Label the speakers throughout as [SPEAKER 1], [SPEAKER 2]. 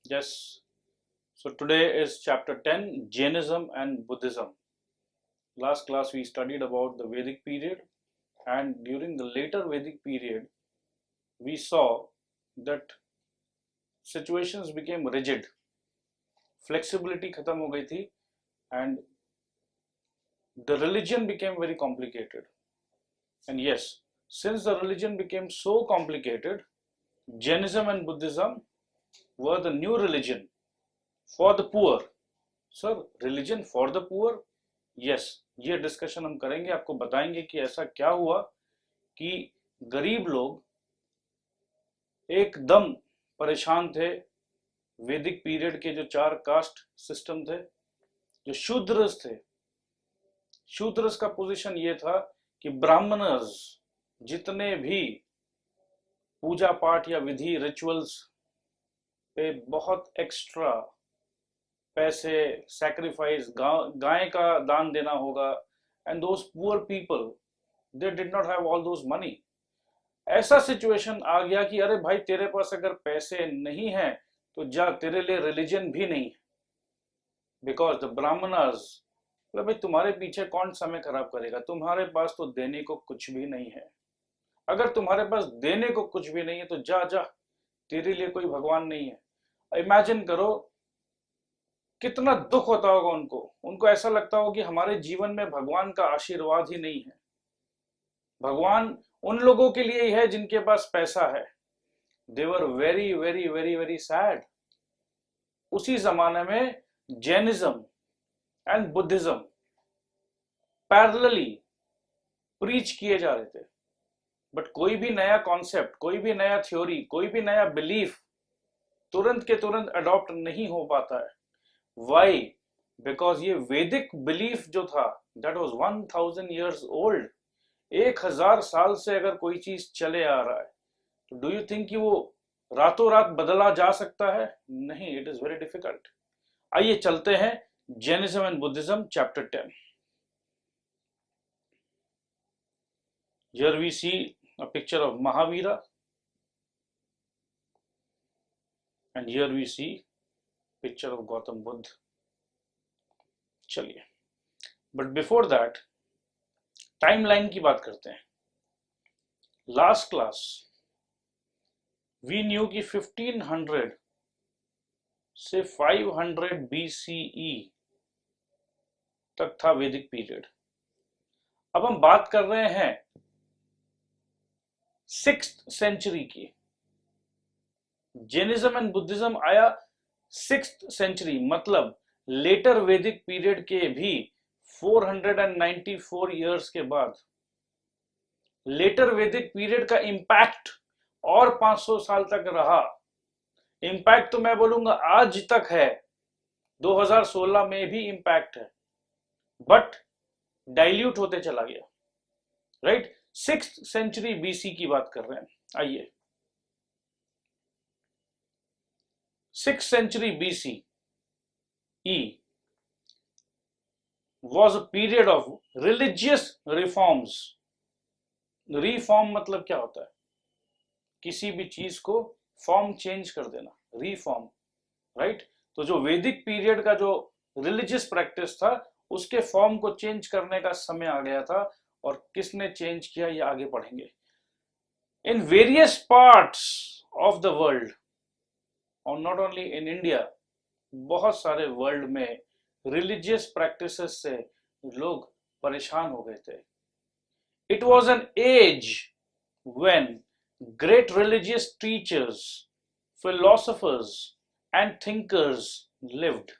[SPEAKER 1] Yes. So today is chapter 10, Jainism and Buddhism. Last class we studied about the Vedic period, and during the later Vedic period, we saw that situations became rigid. Flexibility खत्म हो गई थी, and the religion became very complicated. And yes, since the religion became so complicated, Jainism and Buddhism were the new religion for the poor. Sir, religion for the poor, yes, ये discussion हम करेंगे, आपको बताएंगे कि ऐसा क्या हुआ कि गरीब लोग एकदम परेशान थे। वैदिक पीरियड के जो 4 कास्ट सिस्टम थे, जो शूद्रस थे, शूद्रस का पोजीशन ये था कि ब्राह्मणर्स जितने भी पूजा पाठ या विधि रिचुअल्स पे बहुत एक्स्ट्रा पैसे, सैक्रिफाइस, गाय का दान देना होगा, and those poor people they did not have all those money. ऐसा सिचुएशन आ गया कि अरे भाई, तेरे पास अगर पैसे नहीं है तो जा, तेरे लिए रिलीजन भी नहीं है। बिकॉज द ब्राह्मणर्स, भाई तुम्हारे पीछे कौन समय खराब करेगा, तुम्हारे पास तो देने को कुछ भी नहीं है। अगर तुम्हारे पास देने को कुछ भी नहीं है तो जा जा, तेरे लिए कोई भगवान नहीं है। इमेजिन करो कितना दुख होता होगा उनको। उनको ऐसा लगता होगा कि हमारे जीवन में भगवान का आशीर्वाद ही नहीं है। भगवान उन लोगों के लिए ही है जिनके पास पैसा है। They were very very very very sad. उसी जमाने में Jainism and Buddhism parallelly preach किए जा रहे थे, बट कोई भी नया कॉन्सेप्ट, कोई भी नया थ्योरी, कोई भी नया बिलीफ तुरंत के तुरंत अडॉप्ट नहीं हो पाता है। वाई? बिकॉज ये वैदिक बिलीफ जो था, दैट वाज 1000 years ओल्ड। 1000 साल से अगर कोई चीज चले आ रहा है तो डू यू थिंक कि वो रातों रात बदला जा सकता है? नहीं, इट इज वेरी डिफिकल्ट। आइए चलते हैं Jainism and Buddhism, chapter 10। Here we see a picture of Mahavira, and here we see picture of Gautam Buddha. चलिए, बट बिफोर दैट टाइमलाइन की बात करते हैं। लास्ट क्लास वी न्यू कि 1500 से 500 BCE तक था वैदिक पीरियड। अब हम बात कर रहे हैं 6th सेंचुरी की। जैनिज्म एंड बुद्धिज्म आया 6th सेंचुरी, मतलब लेटर वैदिक पीरियड के भी 494 इयर्स के बाद। लेटर वैदिक पीरियड का इंपैक्ट और 500 साल तक रहा। इंपैक्ट तो मैं बोलूंगा आज तक है, 2016 में भी इंपैक्ट है, बट डाइल्यूट होते चला गया। राइट? 6th सेंचुरी BC की बात कर रहे हैं। आइए, 6th century BCE was a period of religious reforms. Reform मतलब क्या होता है? किसी भी चीज को फॉर्म चेंज कर देना, रिफॉर्म। राइट? तो जो वैदिक पीरियड का जो रिलीजियस प्रैक्टिस था, उसके फॉर्म को चेंज करने का समय आ गया था। और किसने चेंज किया, ये आगे पढ़ेंगे। In various parts of the world, और नॉट ओनली इन इंडिया, बहुत सारे वर्ल्ड में रिलीजियस प्रैक्टिसेस से लोग परेशान हो गए थे। It was an age when great religious teachers, philosophers and thinkers lived.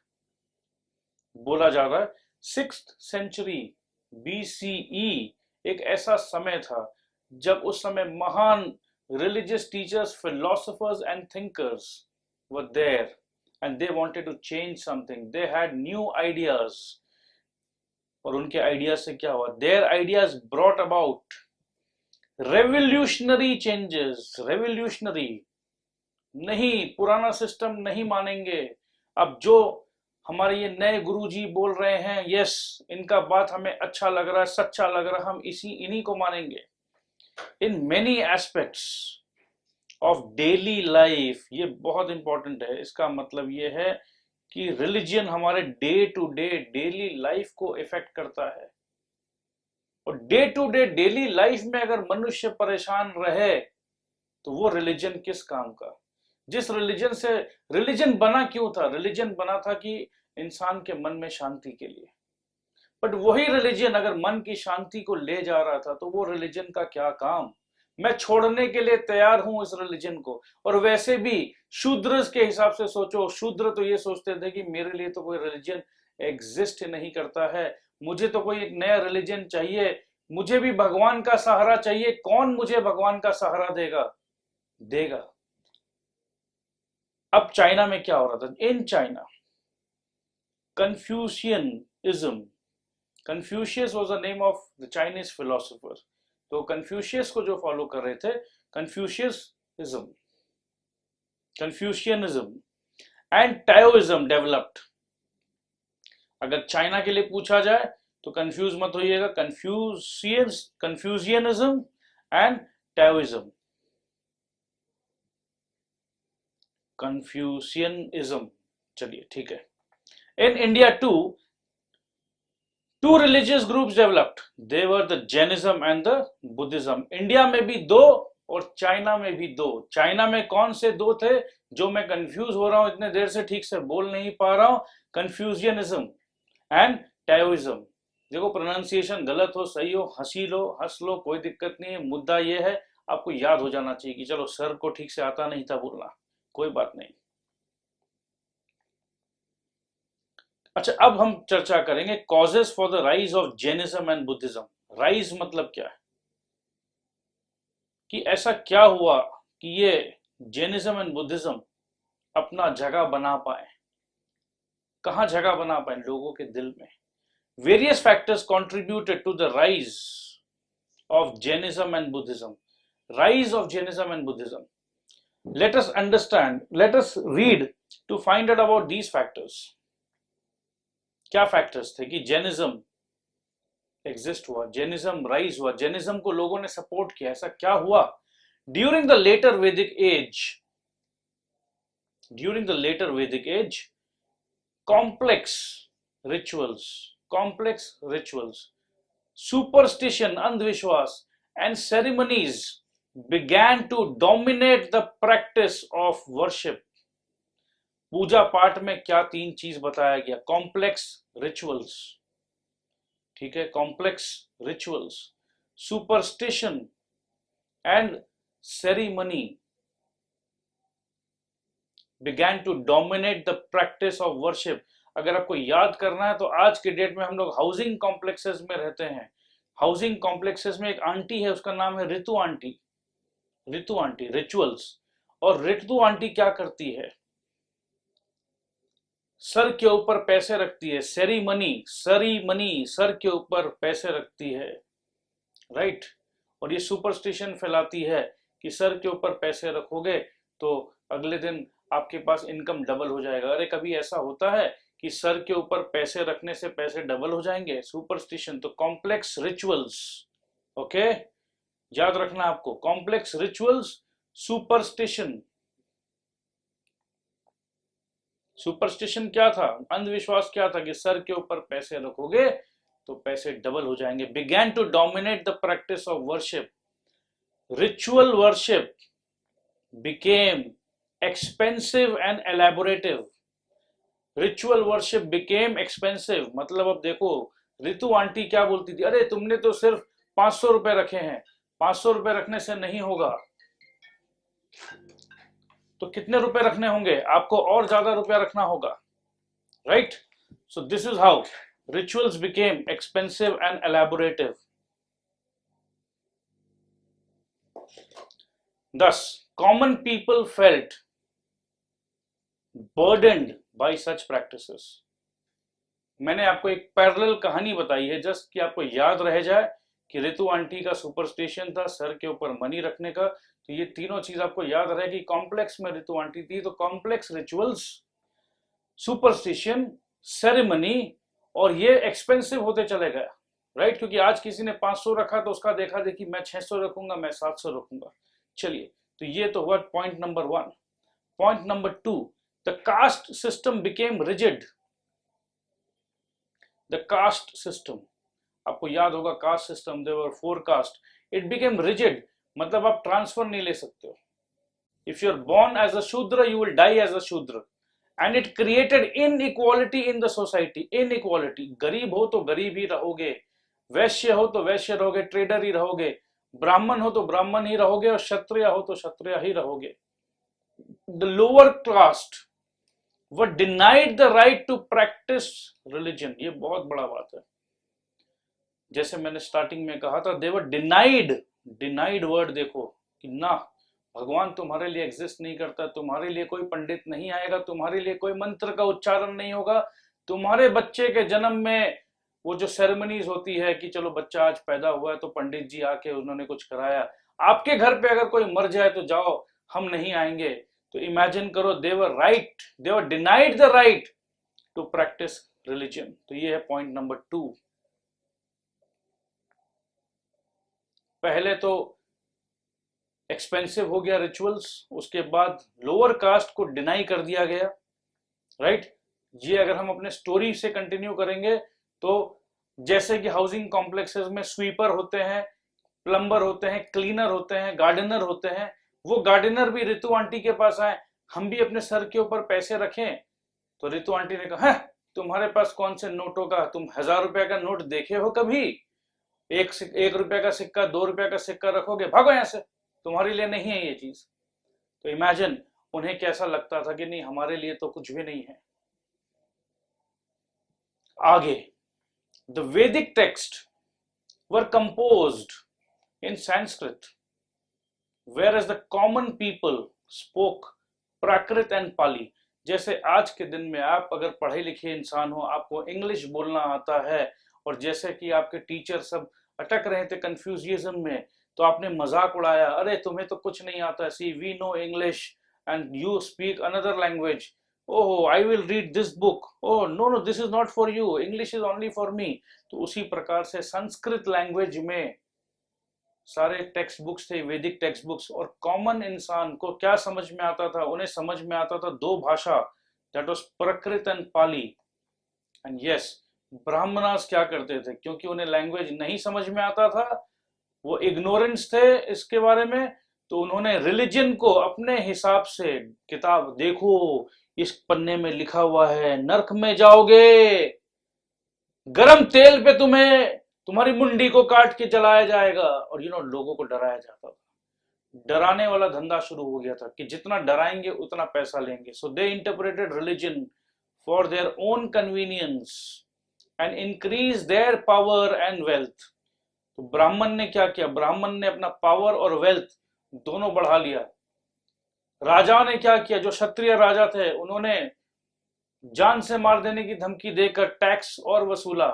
[SPEAKER 1] बोला जा रहा है 6th सेंचुरी BCE एक ऐसा समय था जब उस समय महान religious teachers, philosophers and thinkers were there, and they wanted to change something. They had new ideas. और उनके आइडिया से क्या हुआ? Their ideas brought about revolutionary changes. Revolutionary नहीं, पुराना सिस्टम नहीं मानेंगे। अब जो हमारे ये नए गुरुजी बोल रहे हैं, यस, इनका बात हमें अच्छा लग रहा है, सच्चा लग रहा है, हम इन्हीं को मानेंगे। In many aspects of daily life, ये बहुत इंपॉर्टेंट है। इसका मतलब ये है कि रिलीजन हमारे day to day daily life को इफेक्ट करता है, और day to day daily life में अगर मनुष्य परेशान रहे तो वो रिलीजन किस काम का। जिस रिलीजन से, रिलीजन बना क्यों था? रिलीजन बना था कि इंसान के मन में शांति के लिए। बट वही रिलीजन अगर मन की शांति को ले जा रहा था तो वो रिलीजन का क्या काम? मैं छोड़ने के लिए तैयार हूं इस रिलीजन को। और वैसे भी शूद्र के हिसाब से सोचो, शूद्र तो ये सोचते थे कि मेरे लिए तो कोई रिलीजन एग्जिस्ट नहीं करता है, मुझे तो कोई एक नया रिलीजन चाहिए, मुझे भी भगवान का सहारा चाहिए। कौन मुझे भगवान का सहारा देगा? अब चाइना में क्या हो रहा था? In China Confucianism, Confucius was the name of the Chinese philosopher. तो कन्फ्यूशियस को जो फॉलो कर रहे थे, कन्फ्यूशियनिज्म एंड टाओइज्म डेवलप्ड। अगर चाइना के लिए पूछा जाए तो कंफ्यूज मत होइएगा, कन्फ्यूशियनिज्म एंड टाओइज्म। कन्फ्यूशियनिज्म, चलिए ठीक है। In India two religious groups developed, they were the Jainism and the Buddhism. India में भी दो और चाइना में भी दो। चाइना में कौन से दो थे जो मैं कंफ्यूज हो रहा हूं, इतने देर से ठीक से बोल नहीं पा रहा हूं? Confucianism and Taoism. देखो प्रोनाउंसिएशन गलत हो सही हो, हंसी लो हंस लो, कोई दिक्कत नहीं है। मुद्दा ये है आपको याद हो जाना चाहिए कि चलो सर को ठीक से आता नहीं था बोलना, कोई बात नहीं। अच्छा, अब हम चर्चा करेंगे causes for the rise of Jainism and Buddhism. Rise मतलब क्या है, कि ऐसा क्या हुआ कि ये जैनिज्म एंड बुद्धिज्म अपना जगह बना पाए। कहां जगह बना पाए? लोगों के दिल में। Various factors contributed to the rise of Jainism and Buddhism. Rise of Jainism and Buddhism, let us understand, let us read to find out about these factors। क्या फैक्टर्स थे कि जैनिज्म एग्जिस्ट हुआ, जैनिज्म राइज हुआ, Jainism को लोगों ने support किया? ऐसा क्या हुआ? ड्यूरिंग द लेटर वैदिक एज, कॉम्प्लेक्स रिचुअल्स, सुपरस्टिशन, अंधविश्वास and ceremonies began to dominate the practice of worship। पूजा पाठ में क्या तीन चीज बताया गया? कॉम्प्लेक्स रिचुअल्स, ठीक है, complex rituals, superstition and ceremony began to dominate the practice of worship। अगर आपको याद करना है तो आज के डेट में हम लोग हाउसिंग कॉम्प्लेक्सेस में रहते हैं। हाउसिंग कॉम्प्लेक्सेस में एक आंटी है, उसका नाम है रितु आंटी। रिचुअल्स, और रितु आंटी क्या करती है? सर के ऊपर पैसे रखती है, सेरीमनी सर के ऊपर पैसे रखती है, राइट। और ये सुपरस्टिशन फैलाती है कि सर के ऊपर पैसे रखोगे तो अगले दिन आपके पास इनकम डबल हो जाएगा। अरे कभी ऐसा होता है कि सर के ऊपर पैसे रखने से पैसे डबल हो जाएंगे? सुपरस्टिशन। तो कॉम्प्लेक्स रिचुअल्स, ओके, याद रखना आपको, कॉम्प्लेक्स रिचुअल्स, सुपरस्टिशन। सुपरस्टिशन क्या था? अंधविश्वास क्या था? कि सर के ऊपर पैसे रखोगे तो पैसे डबल हो जाएंगे। Began to dominate the practice of worship. Ritual worship became expensive and elaborative. Ritual worship became expensive, मतलब अब देखो रितु आंटी क्या बोलती थी, अरे तुमने तो सिर्फ 500 रुपए रखे हैं, 500 रुपए रखने से नहीं होगा, तो कितने रुपए रखने होंगे? आपको और ज्यादा रुपया रखना होगा, right. So this is how rituals became expensive and elaborative. Thus, common people felt burdened by such practices। मैंने आपको एक पैरेलल कहानी बताई है जस्ट कि आपको याद रह जाए कि रितु आंटी का सुपरस्टिशन था सर के ऊपर मनी रखने का। तो ये तीनों चीज आपको याद रहे कि कॉम्प्लेक्स में रितु आंटी थी, तो कॉम्प्लेक्स रिचुअल्स, सुपरस्टिशन, सेरेमनी, और ये एक्सपेंसिव होते चले गए, राइट। क्योंकि आज किसी ने 500 रखा तो उसका देखा देखी मैं 600 रखूंगा, मैं 700 रखूंगा। चलिए, तो ये तो हुआ point number 1। Point number 2, the caste system became rigid. The caste system, आपको याद होगा caste system, there were 4 caste, it became rigid, मतलब आप ट्रांसफर नहीं ले सकते हो। If you are born as a Shudra you will die as a Shudra, and it created inequality in the society. Inequality, गरीब हो तो गरीब ही रहोगे, वैश्य हो तो वैश्य रहोगे, ट्रेडर ही रहोगे, ब्राह्मण हो तो ब्राह्मण ही रहोगे, और क्षत्रिय हो तो क्षत्रिय ही रहोगे। The lower caste were denied the right to practice religion. ये बहुत बड़ा बात है। जैसे मैंने स्टार्टिंग में कहा था, दे वर डिनाइड, डिनाइड वर्ड देखो कि ना, भगवान तुम्हारे लिए एग्जिस्ट नहीं करता, तुम्हारे लिए कोई पंडित नहीं आएगा, तुम्हारे लिए कोई मंत्र का उच्चारण नहीं होगा, तुम्हारे बच्चे के जन्म में वो जो सेरेमनीज होती है कि चलो बच्चा आज पैदा हुआ है तो पंडित जी आके उन्होंने कुछ कराया, आपके घर पे अगर कोई मर जाए तो जाओ, हम नहीं आएंगे। तो इमेजिन करो, they were denied the right to practice religion. तो ये है पॉइंट नंबर 2। पहले तो एक्सपेंसिव हो गया रिचुअल्स, उसके बाद लोअर कास्ट को डिनाई कर दिया गया, राइट। ये अगर हम अपने स्टोरी से कंटिन्यू करेंगे तो जैसे कि हाउसिंग कॉम्प्लेक्सेस में स्वीपर होते हैं, प्लम्बर होते हैं, क्लीनर होते हैं, गार्डनर होते हैं, वो गार्डनर भी रितु आंटी के पास आए, हम भी अपने सर के ऊपर पैसे रखें। तो रितु आंटी ने कहा, तुम्हारे पास कौन से नोटों का, तुम 1000 रुपए का नोट देखे हो कभी? 1 रुपए का सिक्का, 2 रुपए का सिक्का रखोगे, भागो यहां से, तुम्हारे लिए नहीं है ये चीज। तो इमेजिन उन्हें कैसा लगता था कि नहीं, हमारे लिए तो कुछ भी नहीं है। आगे, the Vedic text were composed in Sanskrit, whereas the common people spoke Prakrit and Pali. जैसे आज के दिन में आप अगर पढ़े लिखे इंसान हो, आपको इंग्लिश बोलना आता है, और जैसे कि आपके टीचर सब अटक रहे थे कंफ्यूजिज्म में, तो आपने मजाक उड़ाया, अरे तुम्हें तो कुछ नहीं आता, see we know English and you speak another language, oh I will read this book, oh no no this is not for you, English is only for me. तो उसी प्रकार से संस्कृत लैंग्वेज में सारे टेक्स्ट बुक्स थे, वैदिक text books, और common इंसान को क्या समझ में आता था? उन्हें समझ में आता था 2 भाषा, that was Prakrit and Pali. And yes, Brahmanas क्या करते थे, क्योंकि उन्हें लैंग्वेज नहीं समझ में आता था, वो इग्नोरेंस थे इसके बारे में, तो उन्होंने रिलीजन को अपने हिसाब से, किताब देखो इस पन्ने में लिखा हुआ है नरक में जाओगे, गरम तेल पे तुम्हें तुम्हारी मुंडी को काट के जलाया जाएगा, और लोगों को डराया जाता था। डराने वाला धंधा शुरू हो गया था कि जितना डराएंगे उतना पैसा लेंगे। So they interpreted religion for their own convenience and increase their power and wealth. तो ब्राह्मण ने क्या किया? ब्राह्मण ने अपना पावर और वेल्थ दोनों बढ़ा लिया। राजा ने क्या किया? जो क्षत्रिय राजा थे उन्होंने जान से मार देने की धमकी देकर टैक्स और वसूला।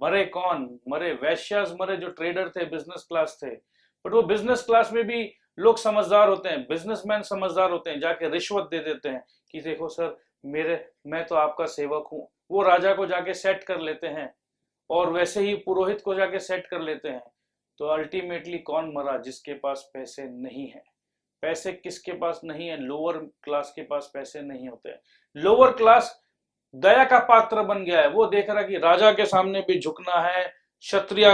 [SPEAKER 1] मरे कौन? मरे वैश्यास मरे, जो ट्रेडर थे, बिजनेस क्लास थे। बट वो बिजनेस क्लास में भी लोग समझदार होते हैं, बिजनेसमैन समझदार होते हैं, जाके रिश्वत दे देते हैं कि देखो सर मैं तो आपका सेवक हूं। वो राजा को जाके सेट कर लेते हैं, और वैसे ही पुरोहित को जाके सेट कर लेते हैं। तो अल्टीमेटली कौन मरा? जिसके पास पैसे नहीं है। पैसे किसके पास नहीं है? लोअर क्लास के पास पैसे नहीं होते हैं। लोअर क्लास दया का पात्र बन गया है, वो देख रहा है कि राजा के सामने भी झुकना है, क्षत्रिय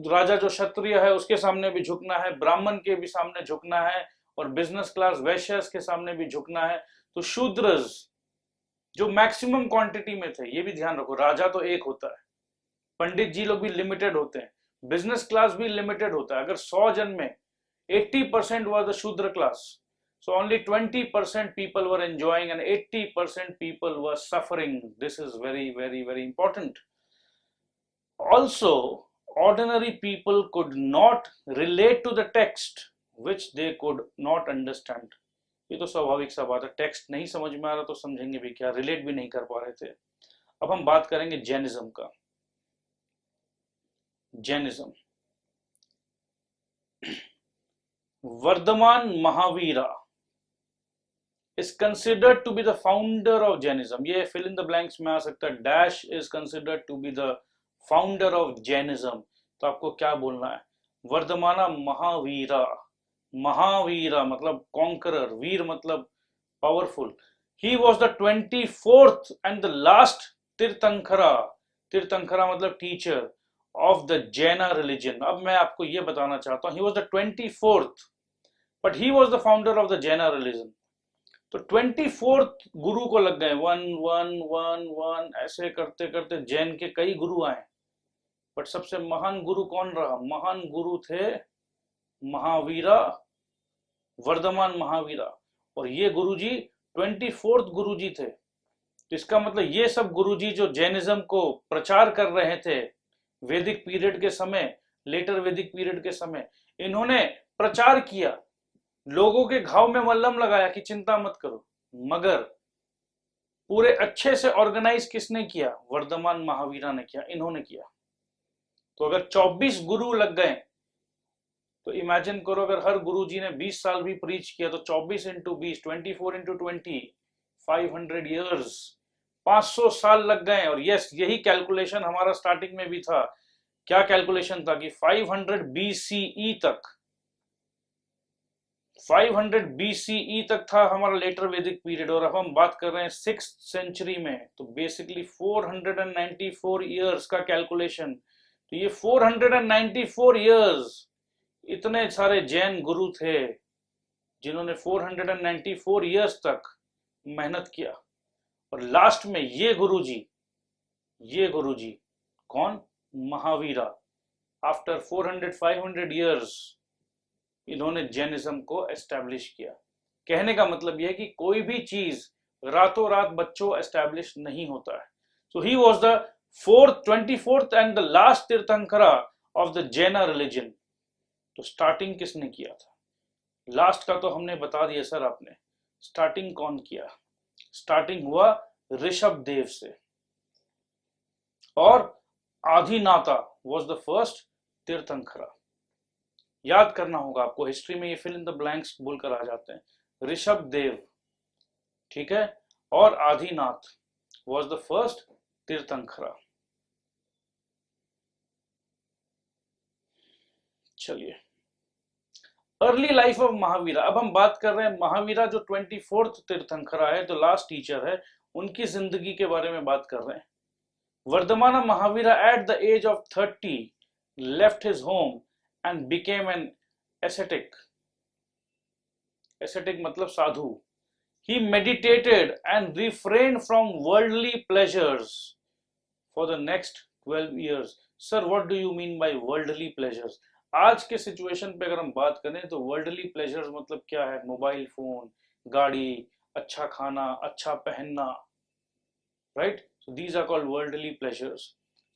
[SPEAKER 1] राजा जो क्षत्रिय है उसके सामने भी झुकना है, ब्राह्मण के भी सामने झुकना है, और बिजनेस क्लास वैश्यस के सामने भी झुकना है। तो शूद्रस जो मैक्सिमम क्वांटिटी में थे, ये भी ध्यान रखो, राजा तो एक होता है, पंडित जी लोग भी लिमिटेड होते हैं, बिजनेस क्लास भी लिमिटेड होता है। अगर 100 जन में 80% was the Shudra class. So only 20% people were enjoying and 80% people were suffering. This is very, very, very important. Also, ordinary people could not relate to the text which they could not understand. ये तो स्वाभाविक सा बात है, text नहीं समझ में आ रहा तो समझेंगे भी क्या, रिलेट भी नहीं कर पा रहे थे। अब हम बात करेंगे जैनिज्म का। Jainism, Vardhaman Mahavira is considered to be the founder of Jainism. ये fill in the blanks में आ सकता है, dash is considered to be the founder of Jainism. तो आपको क्या बोलना है? वर्धमाना महावीरा महावीरा मतलब कॉन्करर, वीर मतलब powerful. He was the 24th and the last tirthankara, tirthankara मतलब teacher of the Jaina religion. अब मैं आपको यह बताना चाहता हूं, he was the 24th, but he was the founder of the Jaina religion. तो 24th गुरु को लग गए, वन वन वन वन, ऐसे करते करते जैन के कई गुरु आए, बट सबसे महान गुरु कौन रहा? महान गुरु थे महावीरा, वर्धमान महावीरा। और ये गुरुजी 24th गुरुजी थे। तो इसका मतलब ये सब गुरुजी जो जैनिज्म को प्रचार कर रहे थे वैदिक पीरियड के समय, लेटर वैदिक पीरियड के समय, इन्होंने प्रचार किया, लोगों के घाव में मल्लम लगाया कि चिंता मत करो, मगर पूरे अच्छे से ऑर्गेनाइज किसने किया? वर्धमान महावीरा ने किया, इन्होंने किया। तो अगर 24 गुरु लग गए तो इमेजिन करो, अगर हर गुरु जी ने 20 साल भी प्रीच किया तो 24 इंटू 20, 24 इंटू 20, 500 ईयर्स, 500 साल लग गए। और यस, यही कैलकुलेशन हमारा स्टार्टिंग में भी था। क्या कैलकुलेशन था? कि 500 BCE तक, 500 BCE तक था हमारा लेटर वैदिक पीरियड, और अब हम बात कर रहे हैं 6th सेंचुरी में। तो बेसिकली 494 ईयर्स का कैलकुलेशन। तो ये 494 ईयर्स, इतने सारे जैन गुरु थे जिन्होंने 494 ईयर्स तक मेहनत किया। और लास्ट में ये गुरुजी कौन? महावीरा। आफ्टर 400-500 ईयर्स इन्होंने जैनिज्म को एस्टैब्लिश किया। कहने का मतलब यह है कि कोई भी चीज रातों रात बच्चों एस्टैब्लिश नहीं होता है। So he was the 24th and the last tirthankara of the Jaina religion. तो स्टार्टिंग किसने किया था? लास्ट का तो हमने बता दिया सर आपने। स्टार्टिंग कौन किया? स्टार्टिंग हुआ ऋषभ देव से, और आदिनाथा वाज द फर्स्ट तीर्थंकरा। याद करना होगा आपको, हिस्ट्री में ये फिल इन द ब्लैंक्स बोलकर आ जाते हैं। ऋषभ देव, ठीक है, और Adinath was the first tirthankara. चलिए, अर्ली लाइफ ऑफ महावीरा। अब हम बात कर रहे हैं महावीरा जो 24th तीर्थंकरा है, जो लास्ट टीचर है, उनकी जिंदगी के बारे में बात कर रहे हैं। Vardhaman Mahavira at the age of 30 left his home and became an ascetic. Ascetic मतलब साधु। He meditated and refrained from worldly pleasures for the next 12 years. Sir, what do you mean by worldly pleasures? आज के situation पे अगर हम बात करें तो worldly pleasures मतलब क्या है? मोबाइल फोन, गाड़ी, अच्छा खाना, अच्छा पहनना, right? So these are called worldly pleasures.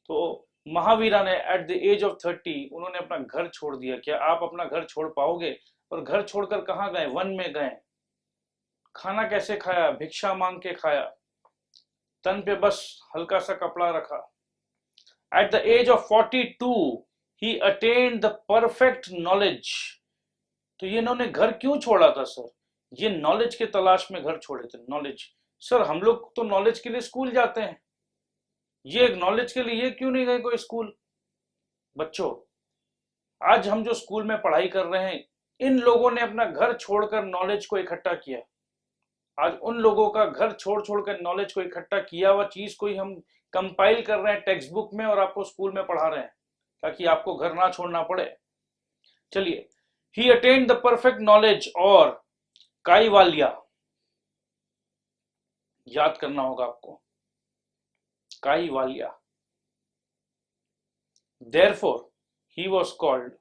[SPEAKER 1] तो महावीरा ने एट द एज ऑफ 30 उन्होंने अपना घर छोड़ दिया। क्या आप अपना घर छोड़ पाओगे? और घर छोड़कर कहाँ गए? वन में गए। खाना कैसे खाया? भिक्षा मांग के खाया। तन पे बस हल्का सा कपड़ा रखा। At the age of 42 he attend the perfect knowledge. तो ये इन्होंने घर क्यों छोड़ा था सर? ये नॉलेज के तलाश में घर छोड़े थे। नॉलेज, सर हम लोग तो नॉलेज के लिए स्कूल जाते हैं, ये नॉलेज के लिए क्यों नहीं गए कोई स्कूल? बच्चों, आज हम जो स्कूल में पढ़ाई कर रहे हैं, इन लोगों ने अपना घर छोड़कर नॉलेज को इकट्ठा किया। आज उन लोगों का घर छोड़ छोड़कर नॉलेज को इकट्ठा किया हुआ चीज को ही हम कंपाइल कर रहे हैं टेक्स्ट बुक में और आपको स्कूल में पढ़ा रहे हैं, ताकि आपको घर ना छोड़ना पड़े। चलिए, ही अटेन्ड द परफेक्ट नॉलेज। और काईवाल्या, याद करना होगा आपको, काईवाल्या। Therefore, he was called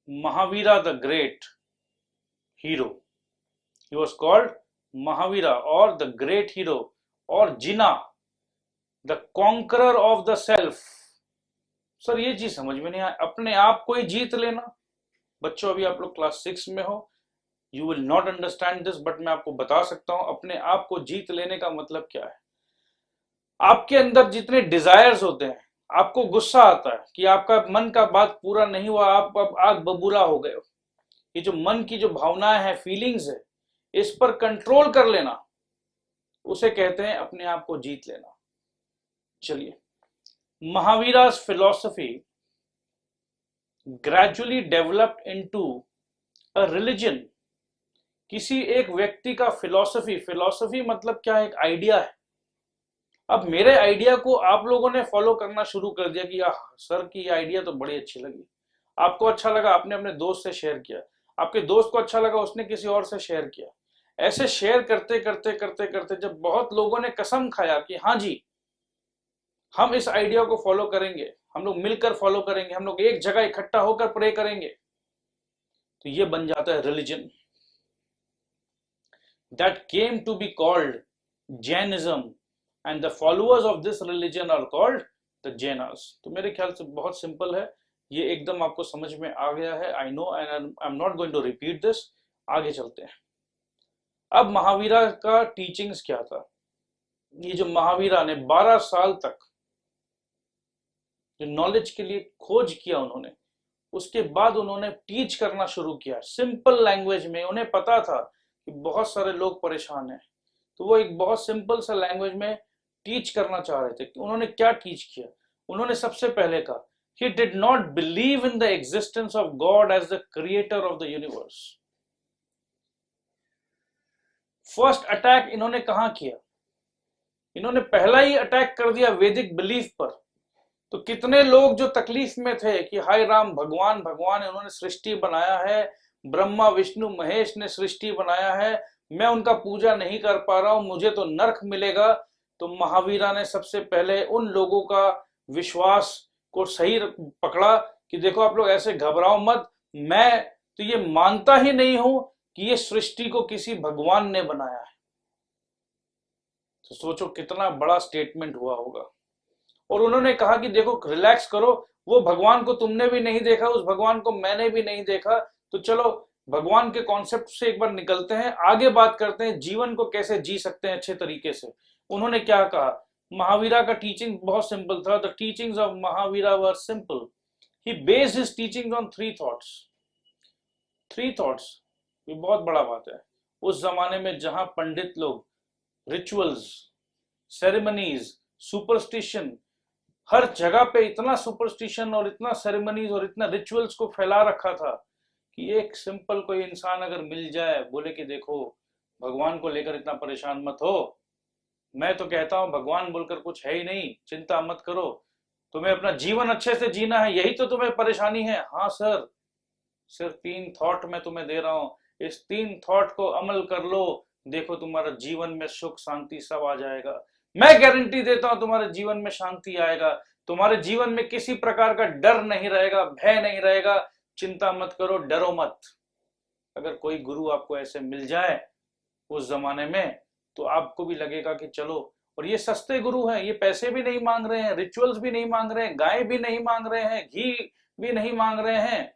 [SPEAKER 1] Mahavira the Great Hero. He was called Mahavira or the Great Hero or Jinnah, the Conqueror of the Self. Sir ये चीज समझ में नहीं आया, अपने आप को ही जीत लेना। बच्चों, अभी आप लोग क्लास 6 में हो, you will not understand this, but मैं आपको बता सकता हूं अपने आप को जीत लेने का मतलब क्या है। आपके अंदर जितने डिजायर्स होते हैं, आपको गुस्सा आता है कि आपका मन का बात पूरा नहीं हुआ, आप अब आग बबूला हो गए हो। ये जो मन की जो भावनाएं हैं, फीलिंग्स है, इस पर कंट्रोल कर लेना, उसे कहते हैं अपने आप को जीत लेना। चलिए, Mahavira's philosophy gradually developed into a religion. किसी एक व्यक्ति का फिलॉसफी मतलब क्या है? एक आइडिया है। अब मेरे आइडिया को आप लोगों ने फॉलो करना शुरू कर दिया कि यार सर की आइडिया तो बड़ी अच्छी लगी, आपको अच्छा लगा, आपने अपने दोस्त से शेयर किया, आपके दोस्त को अच्छा लगा, उसने किसी और से शेयर किया। ऐसे शेयर करते करते करते करते जब बहुत लोगों ने कसम खाया कि हाँ जी हम इस आइडिया को फॉलो करेंगे, हम लोग मिलकर फॉलो करेंगे, हम लोग एक जगह इकट्ठा होकर प्रे करेंगे, तो ये बन जाता है religion. That came to be called Jainism and the followers of this religion are called the Jainas. तो मेरे ख्याल से बहुत सिंपल है, ये एकदम आपको समझ में आ गया है। I know and I am not going to repeat this. आगे चलते हैं। अब महावीरा का टीचिंग्स क्या था? ये जो महावीरा ने 12 साल तक जो नॉलेज के लिए खोज किया उन्होंने, उसके बाद उन्होंने टीच करना शुरू किया सिंपल लैंग्वेज में। उन्हें पता था कि बहुत सारे लोग परेशान हैं, तो वो एक बहुत सिंपल सा लैंग्वेज में टीच करना चाह रहे थे। उन्होंने क्या टीच किया? उन्होंने सबसे पहले कहा he did not believe in the existence of God as the creator of the universe. First attack इन्होंने कहां किया? इन्होंने पहला ही अटैक कर दिया वैदिक बिलीफ पर। तो कितने लोग जो तकलीफ में थे कि हाय राम भगवान भगवान, इन्होंने सृष्टि बनाया है, ब्रह्मा विष्णु महेश ने सृष्टि बनाया है, मैं उनका पूजा नहीं कर पा रहा हूं, मुझे तो नरक मिलेगा। तो महावीरा ने सबसे पहले उन लोगों का विश्वास को सही पकड़ा कि देखो आप लोग ऐसे घबराओ मत, मैं तो ये मानता ही नहीं हूं कि ये सृष्टि को किसी भगवान ने बनाया है। तो सोचो कितना बड़ा स्टेटमेंट हुआ होगा। और उन्होंने कहा कि देखो रिलैक्स करो, वो भगवान को तुमने भी नहीं देखा, उस भगवान को मैंने भी नहीं देखा, तो चलो भगवान के कॉन्सेप्ट से एक बार निकलते हैं, आगे बात करते हैं जीवन को कैसे जी सकते हैं अच्छे तरीके से। उन्होंने क्या कहा? महावीरा का टीचिंग बहुत सिंपल था। The teachings of Mahavira were simple. He based his teachings on three thoughts. ये बहुत बड़ा बात है। उस जमाने में जहां पंडित लोग रिचुअल्स, सेरेमनीज, सुपरस्टिशन, हर जगह पे इतना सुपरस्टिशन और इतना सेरेमनीज और इतना रिचुअल्स को फैला रखा था कि एक सिंपल कोई इंसान अगर मिल जाए, बोले कि देखो भगवान को लेकर इतना परेशान मत हो, मैं तो कहता हूं भगवान बोलकर कुछ है ही नहीं, चिंता मत करो, तुम्हें अपना जीवन अच्छे से जीना है, यही तो तुम्हें परेशानी है। हाँ सर, सिर्फ 3 थॉट मैं तुम्हें दे रहा हूं, इस 3 थॉट को अमल कर लो, देखो तुम्हारा जीवन में सुख शांति सब आ जाएगा। मैं गारंटी देता हूं तुम्हारे जीवन में शांति आएगा, तुम्हारे जीवन में किसी प्रकार का डर नहीं रहेगा, भय नहीं रहेगा, चिंता मत करो, डरो मत। अगर कोई गुरु आपको ऐसे मिल जाए उस जमाने में, तो आपको भी लगेगा कि चलो, और ये सस्ते गुरु हैं, ये पैसे भी नहीं मांग रहे हैं, रिचुअल्स भी नहीं मांग रहे हैं, गाय भी नहीं मांग रहे हैं, घी भी नहीं मांग रहे हैं,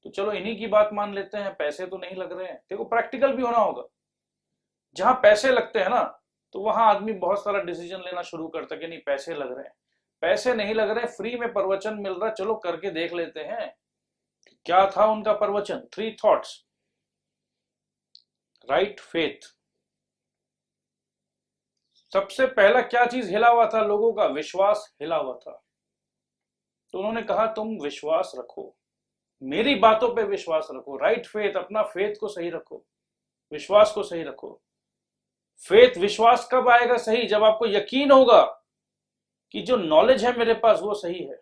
[SPEAKER 1] तो चलो इन्हीं की बात मान लेते हैं, पैसे तो नहीं लग रहे हैं। देखो प्रैक्टिकल भी होना होगा। जहां पैसे लगते हैं ना, तो वहां आदमी बहुत सारा डिसीजन लेना शुरू करता है कि नहीं पैसे लग रहे हैं, पैसे नहीं लग रहे, फ्री में प्रवचन मिल रहा, चलो करके देख लेते हैं। क्या था उनका प्रवचन? 3 थॉट्स। Right faith. सबसे पहला क्या चीज हिला हुआ था? लोगों का विश्वास हिला हुआ था। तो उन्होंने कहा तुम विश्वास रखो, मेरी बातों पे विश्वास रखो, राइट फेथ, अपना फेथ को सही रखो, विश्वास को सही रखो। फेथ, विश्वास कब आएगा सही? जब आपको यकीन होगा कि जो नॉलेज है मेरे पास वो सही है।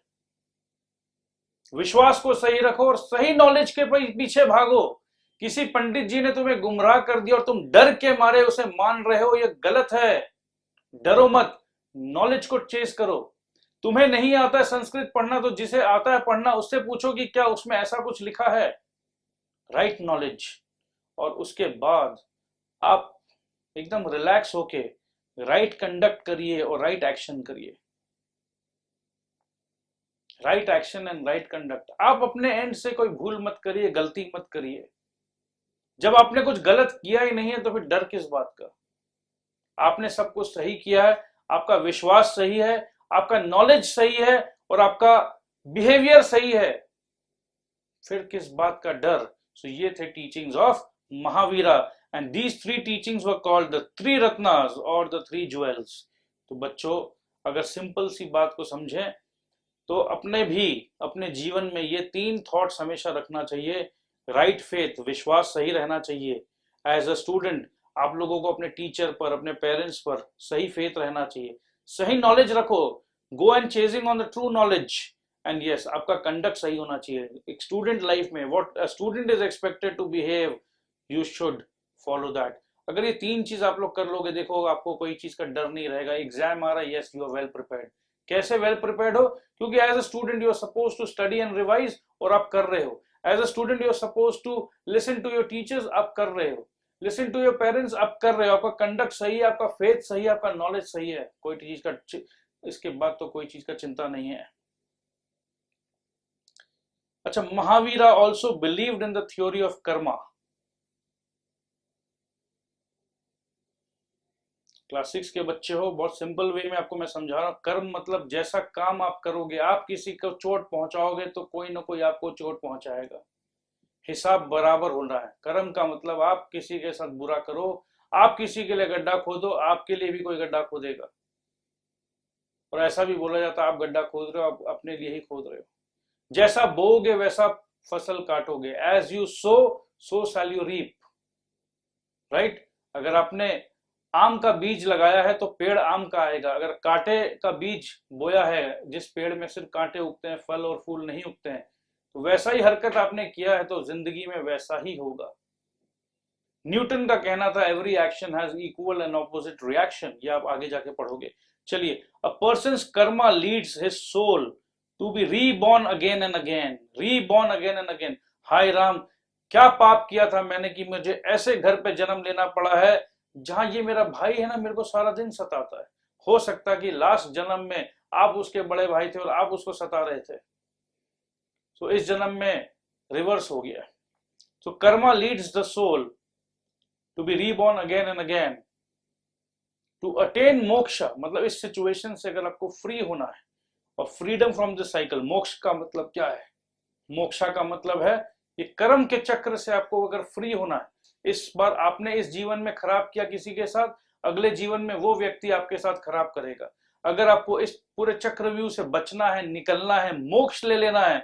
[SPEAKER 1] विश्वास को सही रखो और सही नॉलेज के पीछे भागो। किसी पंडित जी ने तुम्हें गुमराह कर दिया और तुम डर के मारे उसे मान रहे हो, ये गलत है। डरो मत, नॉलेज को चेस करो। तुम्हें नहीं आता है संस्कृत पढ़ना, तो जिसे आता है पढ़ना उससे पूछो कि क्या उसमें ऐसा कुछ लिखा है, राइट नॉलेज। और उसके बाद आप एकदम रिलैक्स होके राइट कंडक्ट करिए और राइट एक्शन करिए। Right action and right conduct. आप अपने एंड से कोई भूल मत करिए, गलती मत करिए। जब आपने कुछ गलत किया ही नहीं है तो फिर डर किस बात का? आपने सब कुछ सही किया है, आपका विश्वास सही है, आपका नॉलेज सही है और आपका बिहेवियर सही है, फिर किस बात का डर? सो ये थे teachings of Mahavira and these 3 teachings were called the 3 Ratnas और द 3 ज्वेल्स। तो बच्चों अगर सिंपल सी बात को समझें तो अपने जीवन में ये 3 थॉट्स हमेशा रखना चाहिए। राइट फेथ, विश्वास सही रहना चाहिए। एज अ स्टूडेंट आप लोगों को अपने टीचर पर, अपने पेरेंट्स पर सही फेथ रहना चाहिए। सही नॉलेज रखो, go and chasing on the true knowledge. And yes, आपका कंडक्ट सही होना चाहिए। एक स्टूडेंट लाइफ में what a student is expected to behave, you should follow that. अगर ये 3 चीज आप लोग कर लोगे, देखो आपको कोई चीज का डर नहीं रहेगा। एग्जाम आ रहा है, yes you are well prepared. कैसे वेल प्रिपेयर्ड हो? क्योंकि as a student you are suppose to study and revise, और आप कर रहे हो। As a student you are suppose to listen to your teachers, आप कर रहे हो। लिसन टू योर पेरेंट्स, आप कर रहे हो। आपका कंडक्ट सही है, आपका फेथ सही है, आपका नॉलेज सही है। कोई चीज का इसके बाद तो कोई चीज का चिंता नहीं है। अच्छा, Mahavira also believed in the theory of Karma. Class 6 के बच्चे हो, बहुत सिंपल वे में आपको मैं समझा रहा हूं। कर्म मतलब जैसा काम आप करोगे, आप किसी को चोट पहुंचाओगे तो कोई ना कोई आपको चोट पहुंचाएगा। हिसाब बराबर होना है। कर्म का मतलब आप किसी के साथ बुरा करो, आप किसी के लिए गड्ढा खोदो, आपके लिए भी कोई गड्ढा खोदेगा। और ऐसा भी बोला जाता है, आप गड्ढा खोद रहे हो, आप अपने लिए ही खोद रहे हो। जैसा बोओगे वैसा फसल काटोगे। As you sow shall you reap. Right? अगर आपने आम का बीज लगाया है तो पेड़ आम का आएगा। अगर कांटे का बीज बोया है, जिस पेड़ में सिर्फ कांटे उगते हैं, फल और फूल नहीं उगते हैं, तो वैसा ही हरकत आपने किया है तो जिंदगी में वैसा ही होगा। न्यूटन का कहना था every action has equal and opposite reaction. ये आप आगे जाके पढ़ोगे। चलिए, a person's karma leads his soul to be reborn again and again. Reborn again and again. हाय राम, क्या पाप किया था मैंने कि मुझे ऐसे घर पे जन्म लेना पड़ा है जहां ये मेरा भाई है ना, मेरे को सारा दिन सताता है। हो सकता है कि लास्ट जन्म में आप उसके बड़े भाई थे और आप उसको सता रहे थे, तो इस जन्म में रिवर्स हो गया। तो karma leads the soul to be reborn again and again to attain moksha. मतलब इस सिचुएशन से अगर आपको फ्री होना है और फ्रीडम फ्रॉम द साइकिल। मोक्ष का मतलब क्या है? मोक्षा का मतलब है ये कर्म के चक्र से आपको अगर फ्री होना है। इस बार आपने इस जीवन में खराब किया किसी के साथ, अगले जीवन में वो व्यक्ति आपके साथ खराब करेगा। अगर आपको इस पूरे चक्रव्यूह से बचना है, निकलना है, मोक्ष ले लेना है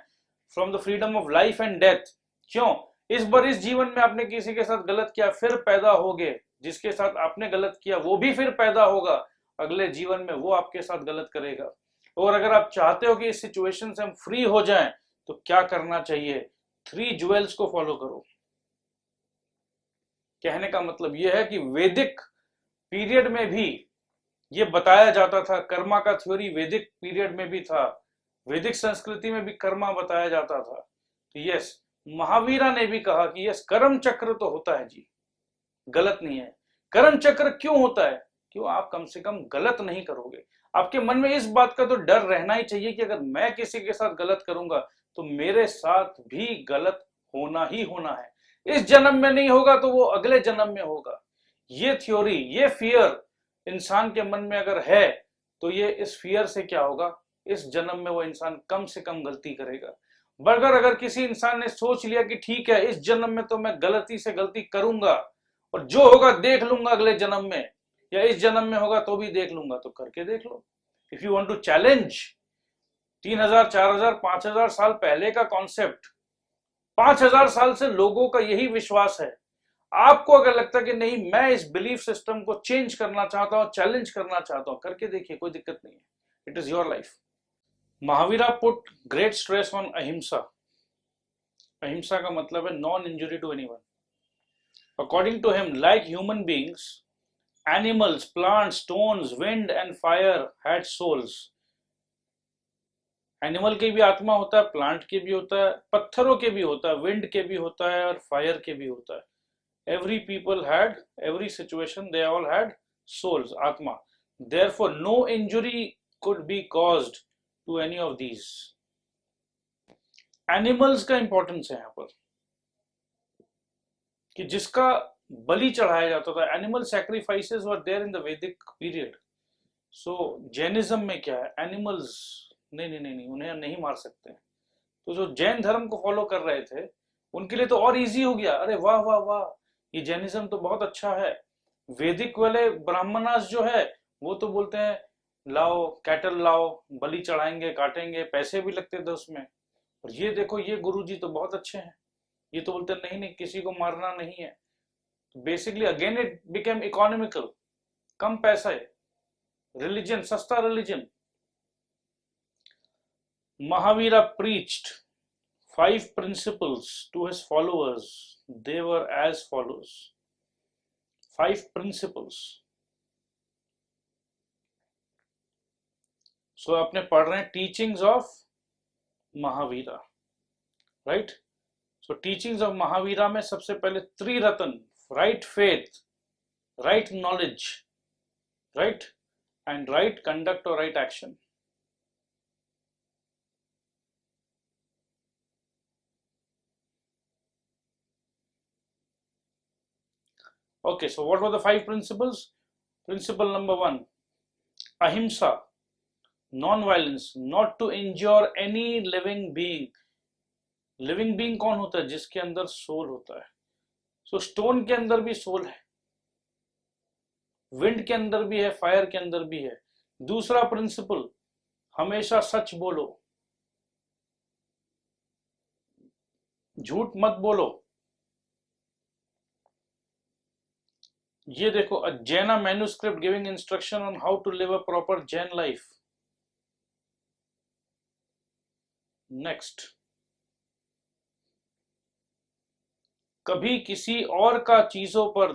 [SPEAKER 1] from the freedom of life and death. क्यों? इस बार इस जीवन में आपने किसी के साथ गलत किया, फिर पैदा होगे, जिसके साथ आपने गलत किया वो भी फिर पैदा होगा, अगले जीवन में वो आपके साथ गलत करेगा। और अगर आप चाहते हो कि इस सिचुएशन से हम फ्री हो जाएं, तो क्या करना चाहिए? 3 ज्वेल्स को फॉलो करो। कहने का मतलब यह है कि वैदिक पीरियड में भी ये बताया जाता था। कर्मा का थ्योरी वैदिक पीरियड में भी था, वैदिक संस्कृति में भी कर्मा बताया जाता था। तो यस, महावीरा ने भी कहा कि यस, कर्म चक्र तो होता है जी, गलत नहीं है। कर्म चक्र क्यों होता है? क्यों? आप कम से कम गलत नहीं करोगे। आपके मन में इस बात का तो डर रहना ही चाहिए कि अगर मैं किसी के साथ गलत करूंगा तो मेरे साथ भी गलत होना ही होना है। इस जन्म में नहीं होगा तो वो अगले जन्म में होगा। ये थ्योरी, ये फियर इंसान के मन में अगर है तो ये इस फियर से क्या होगा, इस जन्म में वो इंसान कम से कम गलती करेगा। बगैर अगर किसी इंसान ने सोच लिया कि ठीक है इस जन्म में तो मैं गलती से गलती करूंगा और जो होगा देख लूंगा अगले जन्म में, या इस जन्म में होगा तो भी देख लूंगा, तो करके देख लो। If you want to challenge 3000 4000 5000 साल पहले का कॉन्सेप्ट, 5000 साल से लोगों का यही विश्वास है। आपको अगर लगता है कि नहीं मैं इस बिलीफ सिस्टम को चेंज करना चाहता हूं, चैलेंज करना चाहता हूं, करके देखिए, कोई दिक्कत नहीं है। It is your life. Mahavira put great stress on ahimsa. Ahimsa का मतलब है non injury to anyone. According to him, like human beings, animals, plants, stones, wind and fire had souls. Animal के भी आत्मा होता है, प्लांट के भी होता है, पत्थरों के भी होता है, विंड के भी होता है और फायर के भी होता है। Every people had, every situation, they all had souls, आत्मा। Therefore no injury could be caused to any of these. Animals का इंपॉर्टेंस है यहाँ पर कि जिसका बलि चढ़ाया जाता था। Animal sacrifices were there in the Vedic period. So Jainism में क्या है, एनिमल्स नहीं, उन्हें नहीं मार सकते। तो जो जैन धर्म को फॉलो कर रहे थे उनके लिए तो और इजी हो गया। अरे वाह वाह वाह, ये जैनिज्म तो बहुत अच्छा है। वैदिक वाले ब्राह्मणास जो है वो तो बोलते हैं लाओ, कैटल लाओ, बलि चढ़ाएंगे, काटेंगे, पैसे भी लगते थे उसमें। और ये देखो, ये गुरुजी तो बहुत अच्छे हैं, ये तो बोलते नहीं नहीं किसी को मारना नहीं है। तो basically again it became economical, कम पैसा है, रिलीजन, सस्ता religion. Mahavira preached 5 principles to his followers. They were as follows. 5 principles. So आपने पढ़ रहे हैं teachings of Mahavira, right. So teachings of Mahavira में सबसे पहले Triratna, right faith, right knowledge, right and right conduct और right action. Okay, so what were the 5 principles? Principle number 1, ahimsa, non-violence, not to injure any living being. Living being कौन होता है? जिसके अंदर soul होता है। सो स्टोन के अंदर भी सोल है, विंड के अंदर भी है, फायर के अंदर भी है। दूसरा प्रिंसिपल, हमेशा सच बोलो, झूठ मत बोलो। ये देखो, a Jaina manuscript giving instruction on how to live a proper Jain life. Next, कभी किसी और का चीजों पर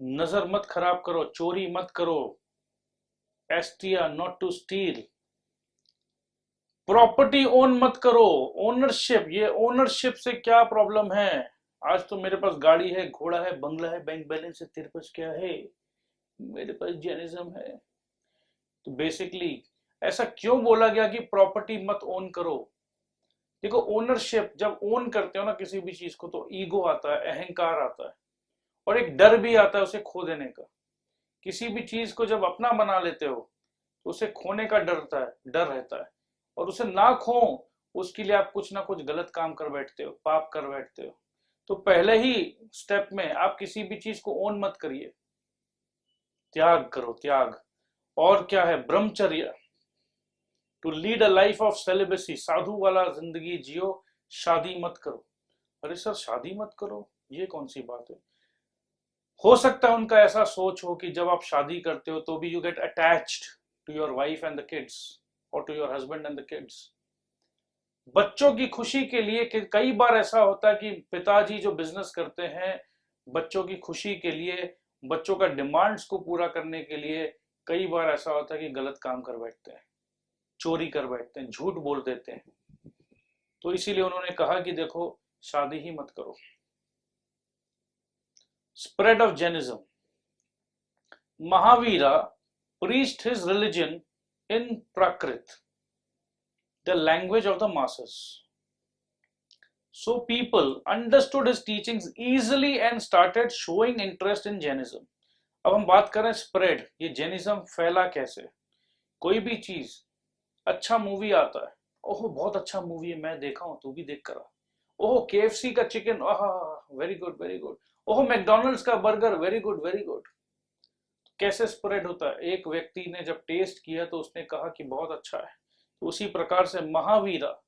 [SPEAKER 1] नजर मत खराब करो, चोरी मत करो। Asteya, not to steal. Property own मत करो, ओनरशिप, ये ओनरशिप से क्या प्रॉब्लम है? आज तो मेरे पास गाड़ी है, घोड़ा है, बंगला है, बैंक बैलेंस है, तेरे पास क्या है? मेरे पास जैनिज्म है। तो बेसिकली ऐसा क्यों बोला गया कि प्रॉपर्टी मत ओन करो? देखो, ओनरशिप जब ओन करते हो ना किसी भी चीज को, तो ईगो आता है, अहंकार आता है, और एक डर भी आता है उसे खो देने का। किसी भी चीज को जब अपना बना लेते हो तो उसे खोने का डर रहता है, और उसे ना खो, उसके लिए आप कुछ ना कुछ गलत काम कर बैठते हो, पाप कर बैठते हो। तो पहले ही स्टेप में आप किसी भी चीज को ओन मत करिए, त्याग करो, त्याग। और क्या है? Brahmacharya, to lead a life of celibacy, साधु वाला जिंदगी जियो, शादी मत करो। अरे सर, शादी मत करो, ये कौन सी बात है? हो सकता है उनका ऐसा सोच हो कि जब आप शादी करते हो तो भी you get attached to your wife and the kids, और to your husband and the kids. बच्चों की खुशी के लिए, कि कई बार ऐसा होता है कि पिताजी जो बिजनेस करते हैं, बच्चों की खुशी के लिए, बच्चों का डिमांड्स को पूरा करने के लिए, कई बार ऐसा होता है कि गलत काम कर बैठते हैं, चोरी कर बैठते हैं, झूठ बोल देते हैं। तो इसीलिए उन्होंने कहा कि देखो, शादी ही मत करो। Spread of Jainism, Mahavira preached his religion in Prakrit, the language of the masses. So people understood his teachings easily and started showing interest in Jainism. अब हम बात करें स्प्रेड, ये जैनिज्म फैला कैसे? कोई भी चीज, अच्छा मूवी आता है, ओहो बहुत अच्छा मूवी है, मैं देखा हूं, तू भी देख कर आ। ओहो केएफसी का चिकन, आहा, वेरी गुड वेरी गुड। ओहो मैकडोनल्ड्स का burger, very good very good. कैसे स्प्रेड होता है? एक व्यक्ति ने जब टेस्ट किया तो उसने कहा कि बहुत अच्छा है। तो उसी प्रकार से Mahavira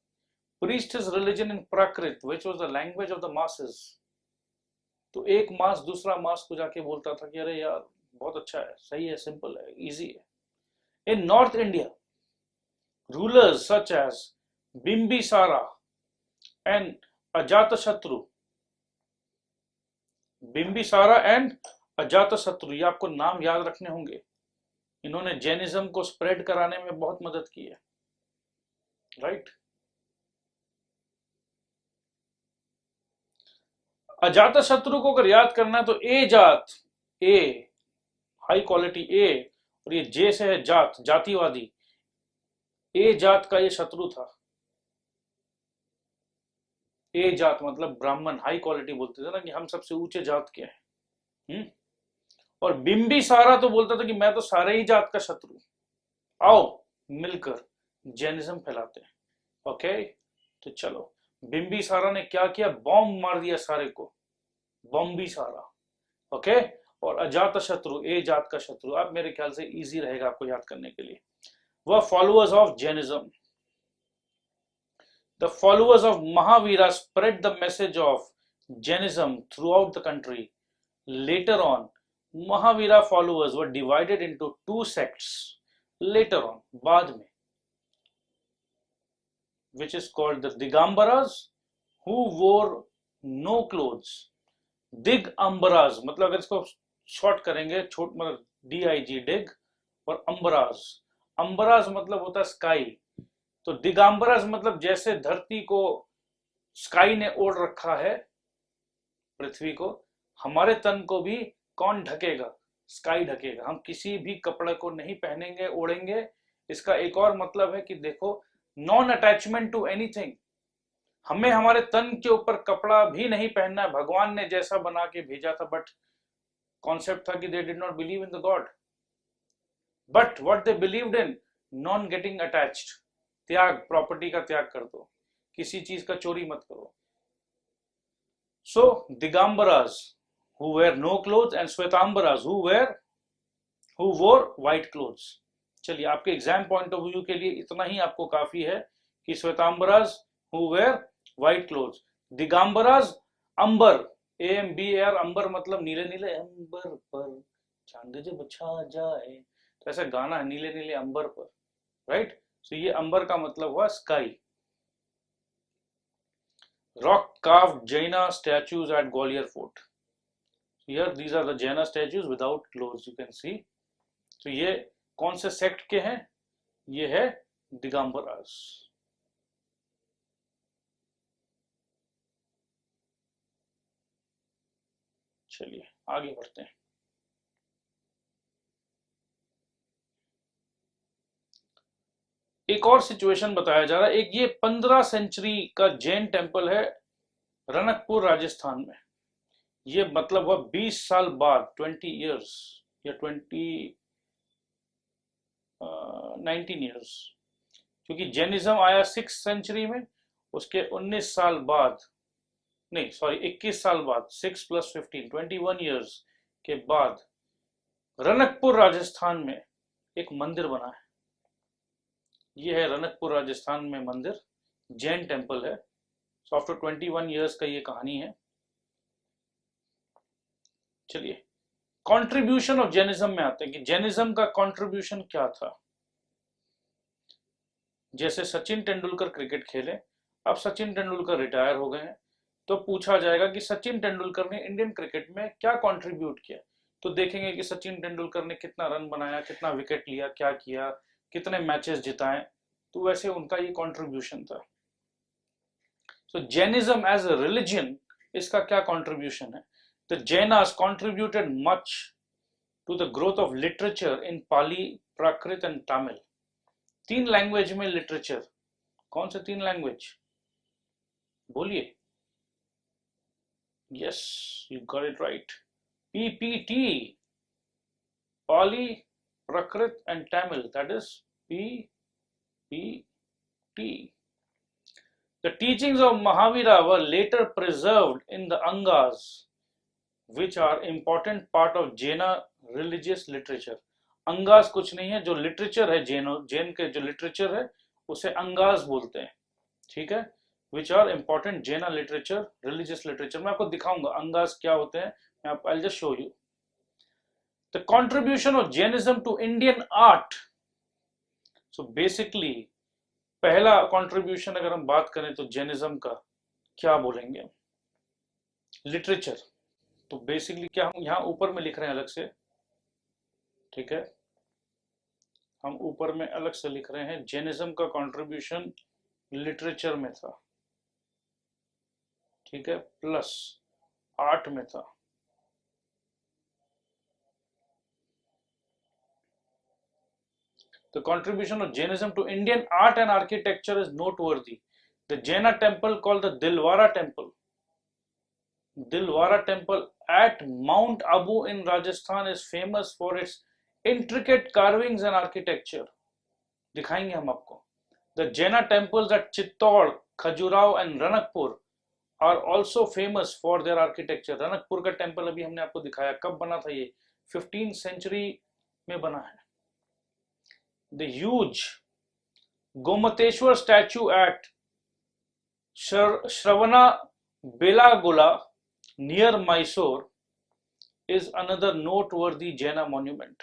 [SPEAKER 1] preached his religion in Prakrit, which was the language of the masses. तो एक मास दूसरा मास को जाके बोलता था कि अरे यार बहुत अच्छा है, सही है, सिंपल है, इजी है। In North India, rulers such as Bimbisara and Ajatashatru, Bimbisara and Ajatashatru, ये आपको नाम याद रखने होंगे। इन्होंने जैनिज्म को स्प्रेड कराने में बहुत मदद की है, राइट। अजातशत्रु को अगर याद करना है तो ए जात, ए हाई क्वालिटी ए, और ये जे से है जात, जातिवादी। ए जात का ये शत्रु था। ए जात मतलब ब्राह्मण, हाई क्वालिटी बोलते थे ना कि हम सबसे ऊंचे जात के हैं। और बिंबिसारा तो बोलता था कि मैं तो सारे ही जात का शत्रु, आओ मिलकर जैनिज्म फैलाते हैं। ओके, तो चलो, बिंबिसारा ने क्या किया? बॉम्ब मार दिया सारे को, बॉम्बिसारा। ओके, और अजात शत्रु, ए जात का शत्रु, अब मेरे ख्याल से इजी रहेगा आपको याद करने के लिए, वह followers of Jainism. The followers of Mahavira spread the message of Jainism throughout the country. Later on, Mahavira followers were divided into two sects. Later on, बाद में, which is called the Digambaras, who wore no clothes. दिगंबराज मतलब अगर इसको short करेंगे, छोट मतलब DIG डिग, और अंबराज, अंबराज मतलब होता है स्काई। तो दिगंबराज मतलब जैसे धरती को स्काई ने ओढ़ रखा है, पृथ्वी को, हमारे तन को भी कौन ढकेगा? स्काई ढकेगा। हम किसी भी कपड़े को नहीं पहनेंगे, ओढ़ेंगे। इसका एक और मतलब है कि देखो, नॉन अटैचमेंट टू एनीथिंग। हमें हमारे तन के ऊपर कपड़ा भी नहीं पहनना है, भगवान ने जैसा बना के भेजा था, बट कॉन्सेप्ट था कि they did not believe in the God, but what they believed in, non getting attached. त्याग, प्रॉपर्टी का त्याग कर दो, किसी चीज का चोरी मत करो। सो दिगंबराज who wear no clothes and श्वेतांबराज who wore white clothes। चलिए, आपके एग्जाम पॉइंट ऑफ व्यू के लिए इतना ही आपको काफी है कि श्वेतांबराज who wear white clothes, दिगंबराज Ambar, AMBAR, अंबर मतलब नीले नीले अंबर पर चांद जब छा जाए, तो ऐसा गाना है, नीले नीले अंबर पर, राइट। सो ये अंबर का मतलब हुआ sky. Rock carved Jaina statues at Gwalior Fort. Here these are the Jaina statues without clothes, you can see. तो ये कौन से सेक्ट के हैं? ये है दिगंबरास। चलिए आगे बढ़ते हैं। एक और सिचुएशन बताया जा रहा है। एक ये 15 सेंचुरी का जैन टेम्पल है रनकपुर राजस्थान में। ये मतलब वह 20 साल बाद, 20 इयर्स या 19 इयर्स, क्योंकि जैनिज्म आया 6 सेंचुरी में, उसके 19 साल बाद, नहीं सॉरी 21 साल बाद, 6 + 15 21 इयर्स के बाद रनकपुर राजस्थान में एक मंदिर बना है। ये है रनकपुर राजस्थान में मंदिर, जैन टेम्पल है। सो आफ्टर 21 इयर्स का ये कहानी है। चलिए कंट्रीब्यूशन ऑफ जैनिज्म में आते हैं कि जैनिज्म का कंट्रीब्यूशन क्या था। जैसे सचिन तेंदुलकर क्रिकेट खेले, अब सचिन तेंदुलकर रिटायर हो गए हैं, तो पूछा जाएगा कि सचिन तेंदुलकर ने इंडियन क्रिकेट में क्या कंट्रीब्यूट किया। तो देखेंगे कि सचिन तेंदुलकर ने कितना रन बनाया, कितना विकेट लिया, क्या किया, कितने मैचेस जिताए, तो वैसे उनका ये कंट्रीब्यूशन था। So Jainism as a religion, इसका क्या कंट्रीब्यूशन है? The Jainas contributed much to the growth of literature in Pali, Prakrit and Tamil. 3 language में लिटरेचर, कौन से 3 लैंग्वेज बोलिए? Yes, you got it right, PPT, Pali, Prakrit and Tamil, that is PPT. The teachings of Mahavira were later preserved in the Angas, which are important part of Jaina religious literature. Angas कुछ नहीं है, जो literature है जैन के जो literature है उसे अंगास बोलते हैं, ठीक है। Which are important Jaina literature, religious literature. मैं आपको दिखाऊंगा अंगास क्या होते हैं, मैं आपको I just show you the contribution of Jainism to Indian art. So basically पहला कंट्रीब्यूशन अगर हम बात करें तो जैनिज्म का क्या बोलेंगे? लिटरेचर। तो बेसिकली क्या हम यहाँ ऊपर में लिख रहे हैं अलग से, ठीक है, हम ऊपर में अलग से लिख रहे हैं जैनिज्म का कंट्रीब्यूशन लिटरेचर में था, ठीक है, प्लस आर्ट में था। The contribution of Jainism to Indian art and architecture is noteworthy. The Jaina temple called the Dilwara temple at Mount Abu in Rajasthan is famous for its intricate carvings and architecture. दिखाएंगे हम आपको। The Jaina temples at Chittor, Khajuraho and Ranakpur are also famous for their architecture. Ranakpur का temple अभी हमने आपको दिखाया, कब बना था ये? 15th सेंचुरी में बना है। The huge Gommateshwara statue at Shravana Belagola near Mysore is another noteworthy Jaina monument.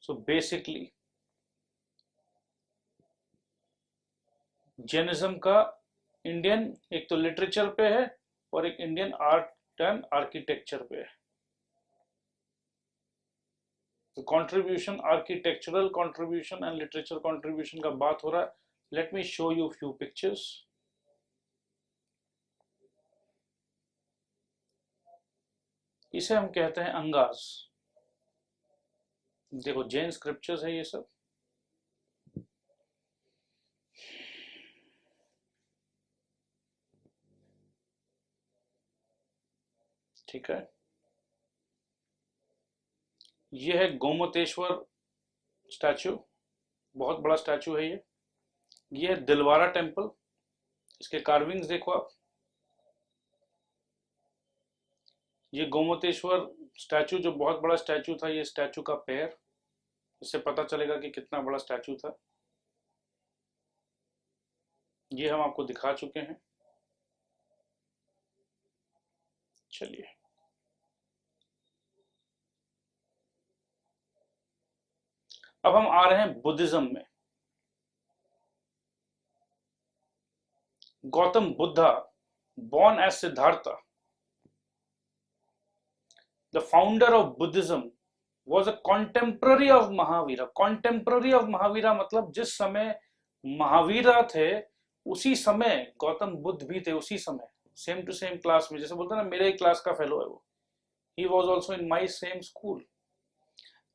[SPEAKER 1] So basically Jainism का इंडियन एक तो लिटरेचर पे है और एक इंडियन आर्ट एंड आर्किटेक्चर पे है। तो contribution, architectural contribution and literature contribution का बात हो रहा है। Let me show you few pictures. इसे हम कहते हैं अंगास। देखो जैन स्क्रिप्चर्स है ये सब। ठीक है, ये है गोमतेश्वर स्टैचू, बहुत बड़ा स्टैचू है ये है दिलवारा टेम्पल। इसके कार्विंग्स देखो आप। ये गोमतेश्वर स्टैचू जो बहुत बड़ा स्टैचू था, ये स्टैचू का पैर, इससे पता चलेगा कि कितना बड़ा स्टैचू था। ये हम आपको दिखा चुके हैं। चलिए अब हम आ रहे हैं बुद्धिज्म में। Gautam Buddha, born as Siddhartha, the founder of Buddhism, was a contemporary of Mahavira। contemporary of Mahavira मतलब जिस समय महावीरा थे उसी समय गौतम बुद्ध भी थे, उसी समय सेम टू सेम क्लास में। जैसे बोलते हैं ना मेरे क्लास का फेलो है वो, he was also in my same school।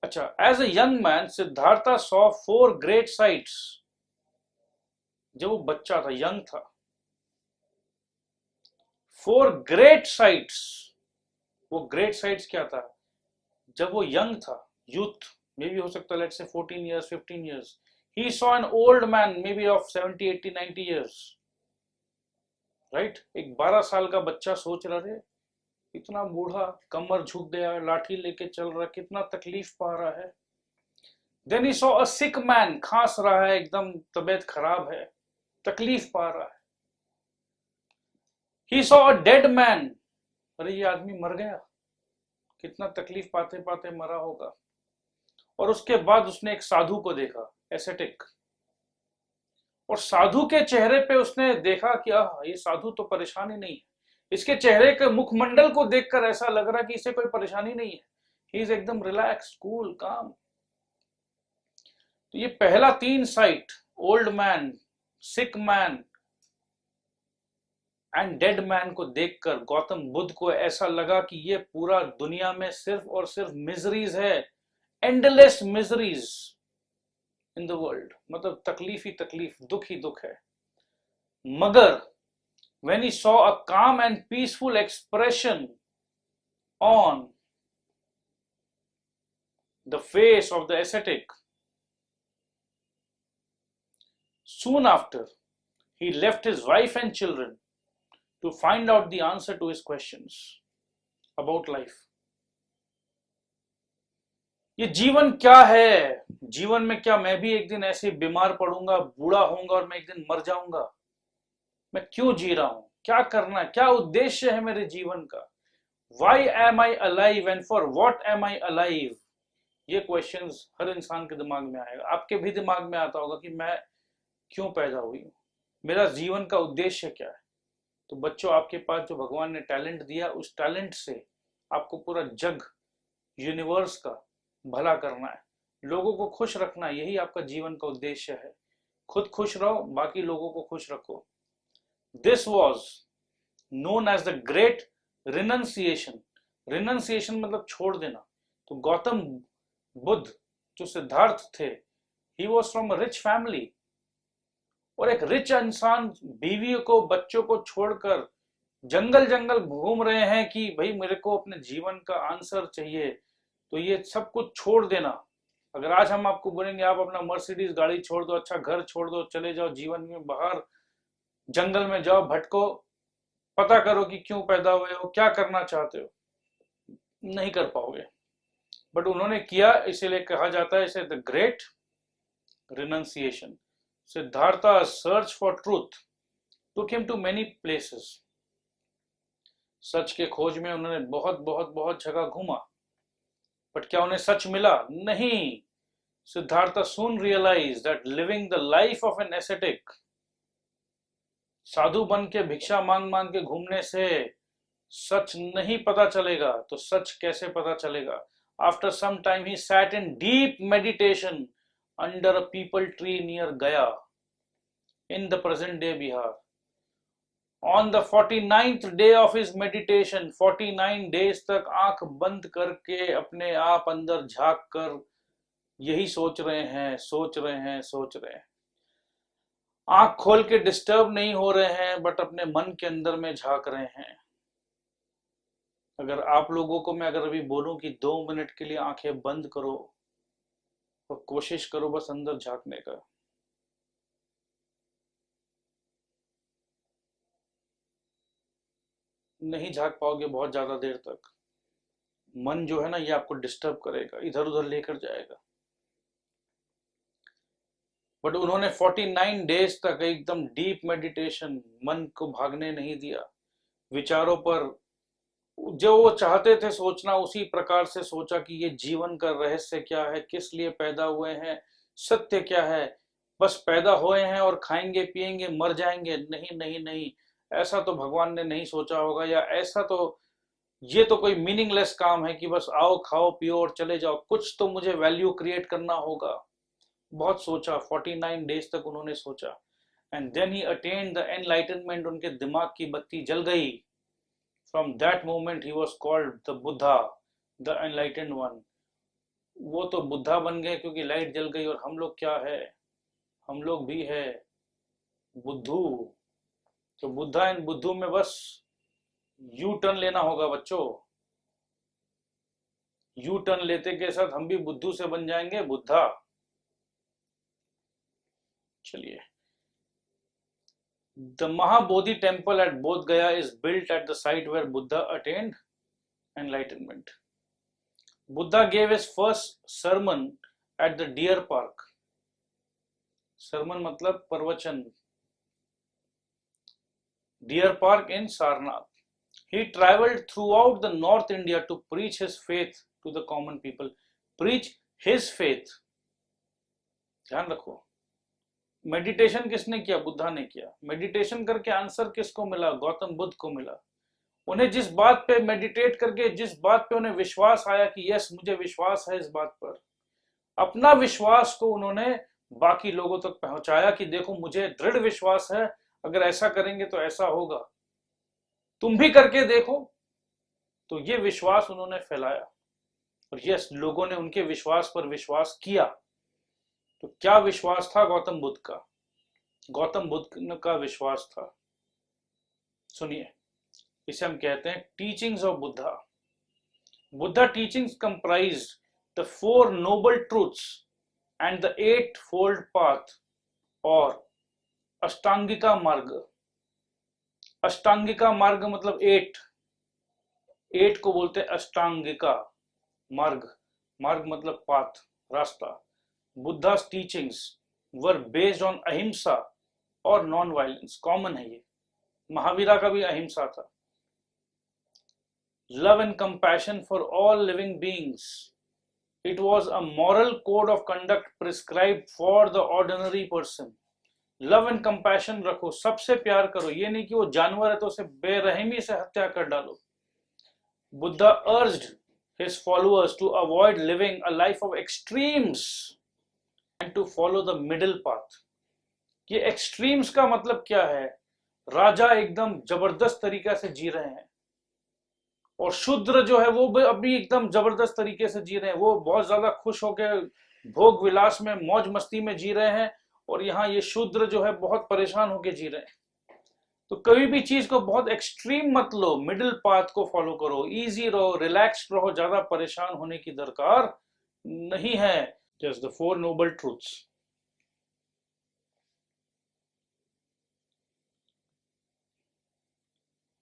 [SPEAKER 1] अच्छा, as a young man Siddhartha saw 4 great sights। जब वो बच्चा था, यंग था, 4 great sights। वो ग्रेट साइट्स क्या था? जब वो यंग था, यूथ मे बी हो सकता है, let's say 14 years 15 years, he saw an old man maybe of 70 80 90 years, right. एक 12 साल का बच्चा सोच रहा है इतना बूढ़ा, कमर झुक गया, लाठी लेके चल रहा, कितना तकलीफ पा रहा है। Then he saw a sick man, खांस रहा है, एकदम तबीयत खराब है, तकलीफ पा रहा है। ही सॉ अ डेड मैन, अरे ये आदमी मर गया, कितना तकलीफ पाते पाते मरा होगा। और उसके बाद उसने एक साधु को देखा, एसेटिक, और साधु के चेहरे पे उसने देखा कि ये साधु तो परेशान ही नहीं है। इसके चेहरे के मुखमंडल को देखकर ऐसा लग रहा कि इसे कोई परेशानी नहीं है, ही इज एकदम रिलैक्स, कूल, काम। तो ये पहला 3 site, old man, sick man and dead man को देखकर गौतम बुद्ध को ऐसा लगा कि ये पूरा दुनिया में सिर्फ और सिर्फ मिजरीज है, endless miseries in the world, मतलब तकलीफ ही तकलीफ, दुख ही दुख है। मगर when he saw a calm and peaceful expression on the face of the ascetic, soon after he left his wife and children to find out the answer to his questions about life। ये जीवन क्या है? जीवन में क्या मैं भी एक दिन ऐसे बीमार पड़ूंगा, बूढ़ा होऊंगा और मैं एक दिन मर जाऊंगा? मैं क्यों जी रहा हूं? क्या करना है? क्या उद्देश्य है मेरे जीवन का? Why am I alive and for what am I alive? ये क्वेश्चंस हर इंसान के दिमाग में आएगा, आपके भी दिमाग में आता होगा कि मैं क्यों पैदा हुई हूं, मेरा जीवन का उद्देश्य क्या है। तो बच्चों, आपके पास जो भगवान ने टैलेंट दिया, उस टैलेंट से आपको पूरा जग, यूनिवर्स का भला करना है, लोगों को खुश रखना है, यही आपका जीवन का उद्देश्य है। खुद खुश रहो, बाकी लोगों को खुश रखो। This was known as the great renunciation. Renunciation मतलब छोड़ देना। तो गौतम बुद्ध जो सिद्धार्थ थे, he was from a rich family, और एक रिच इंसान बीवी को, बच्चों को छोड़कर जंगल जंगल घूम रहे हैं कि भाई मेरे को अपने जीवन का आंसर चाहिए। तो ये सब कुछ छोड़ देना। अगर आज हम आपको बोलेंगे आप अपना मर्सिडीज गाड़ी छोड़ दो, अच्छा घर छोड़ दो, चले जाओ जीवन में बाहर, जंगल में जाओ, भटको, पता करो कि क्यों पैदा हुए हो, क्या करना चाहते हो, नहीं कर पाओगे। बट उन्होंने किया, इसीलिए कहा जाता है इसे the great renunciation. Siddhartha search for truth took him to many places। सच के खोज में उन्होंने बहुत बहुत बहुत जगह घूमा, बट क्या उन्हें सच मिला? नहीं। Siddhartha soon realized that living the life of an ascetic, साधु बन के भिक्षा मांग मांग के घूमने से सच नहीं पता चलेगा। तो सच कैसे पता चलेगा? After some time he sat in deep meditation under a peepal tree near Gaya in the present day Bihar। On the 49th day of his meditation, 49 days तक आंख बंद करके अपने आप अंदर झांक कर यही सोच रहे हैं, सोच रहे हैं, सोच रहे हैं। आंख खोल के डिस्टर्ब नहीं हो रहे हैं, बट अपने मन के अंदर में झांक रहे हैं। अगर आप लोगों को मैं अगर अभी बोलूं कि 2 मिनट के लिए आंखें बंद करो और कोशिश करो बस अंदर झांकने का, नहीं झांक पाओगे बहुत ज्यादा देर तक। मन जो है ना, ये आपको डिस्टर्ब करेगा, इधर उधर लेकर जाएगा। बट उन्होंने 49 डेज तक एकदम डीप मेडिटेशन, मन को भागने नहीं दिया, विचारों पर जो वो चाहते थे सोचना उसी प्रकार से सोचा कि ये जीवन का रहस्य क्या है, किस लिए पैदा हुए हैं, सत्य क्या है। बस पैदा हुए हैं और खाएंगे पिएंगे मर जाएंगे? नहीं नहीं नहीं, ऐसा तो भगवान ने नहीं सोचा होगा, या ऐसा तो ये तो कोई मीनिंगलेस काम है कि बस आओ खाओ पियो और चले जाओ। कुछ तो मुझे वैल्यू क्रिएट करना होगा। बहुत सोचा, 49 डेज तक उन्होंने सोचा। And then he attend the enlightenment, उनके दिमाग की बत्ती जल गई। From that moment he was called the Buddha, the enlightened one. वो तो बुद्धा बन गए क्योंकि लाइट जल गई। और हम लोग क्या है? हम लोग भी है बुद्धू। तो बुद्धा एंड बुद्धू में बस यू टर्न लेना होगा बच्चों। यू टर्न लेते के साथ हम भी बुद्धू से बन जाएंगे बुद्धा। चलिए, the Mahabodhi temple at Bodh Gaya is built at the site where Buddha attained enlightenment। Buddha gave his first sermon at the Deer Park। sermon मतलब प्रवचन। Deer Park in Sarnath। He traveled throughout the North India to preach his faith to the common people। preach his faith, ध्यान रखो। Meditation किसने किया? बुद्धा ने किया। Meditation करके answer किसको मिला? गौतम बुद्ध को मिला। उन्हें जिस बात पे मेडिटेट करके, जिस बात पे उन्हें विश्वास आया कि यस मुझे विश्वास है इस बात पर, अपना विश्वास को उन्होंने बाकी लोगों तक पहुंचाया कि देखो मुझे दृढ़ विश्वास है, अगर ऐसा करेंगे तो ऐसा होगा, तुम भी करके देखो। तो ये विश्वास उन्होंने फैलाया और यस लोगों ने उनके विश्वास पर विश्वास किया। तो क्या विश्वास था गौतम बुद्ध का? गौतम बुद्ध का विश्वास था, सुनिए, इसे हम कहते हैं teachings of Buddha. Buddha teachings comprised the 4 noble truths and the 8 fold path, और अष्टांगिका मार्ग। अष्टांगिका मार्ग मतलब 8 को बोलते हैं अष्टांगिका मार्ग। मार्ग मतलब पाथ, रास्ता। Buddha's teachings were based on अहिंसा और नॉन वायलेंस। कॉमन है ये, महावीरा का भी अहिंसा था। Love and compassion for all living beings। It was a moral code of conduct prescribed for the ordinary person। Love and compassion रखो, सबसे प्यार करो। ये नहीं कि वो जानवर है तो उसे बेरहमी से हत्या कर डालो। Buddha urged his followers to avoid living a life of extremes and to follow the middle path। ये एक्सट्रीम्स का मतलब क्या है? राजा एकदम जबरदस्त तरीका से जी रहे हैं और शूद्र जो है वो भी अभी एकदम जबरदस्त तरीके से जी रहे हैं। वो बहुत ज्यादा खुश होकर भोग विलास में मौज मस्ती में जी रहे हैं, और यहाँ ये शूद्र जो है बहुत परेशान होकर जी रहे हैं। तो कभी भी चीज को बहुत एक्सट्रीम मत लो, मिडिल पाथ को फॉलो करो। इजी रहो, रिलैक्स्ड रहो, ज्यादा परेशान होने की दरकार नहीं है। Just the 4 noble truths।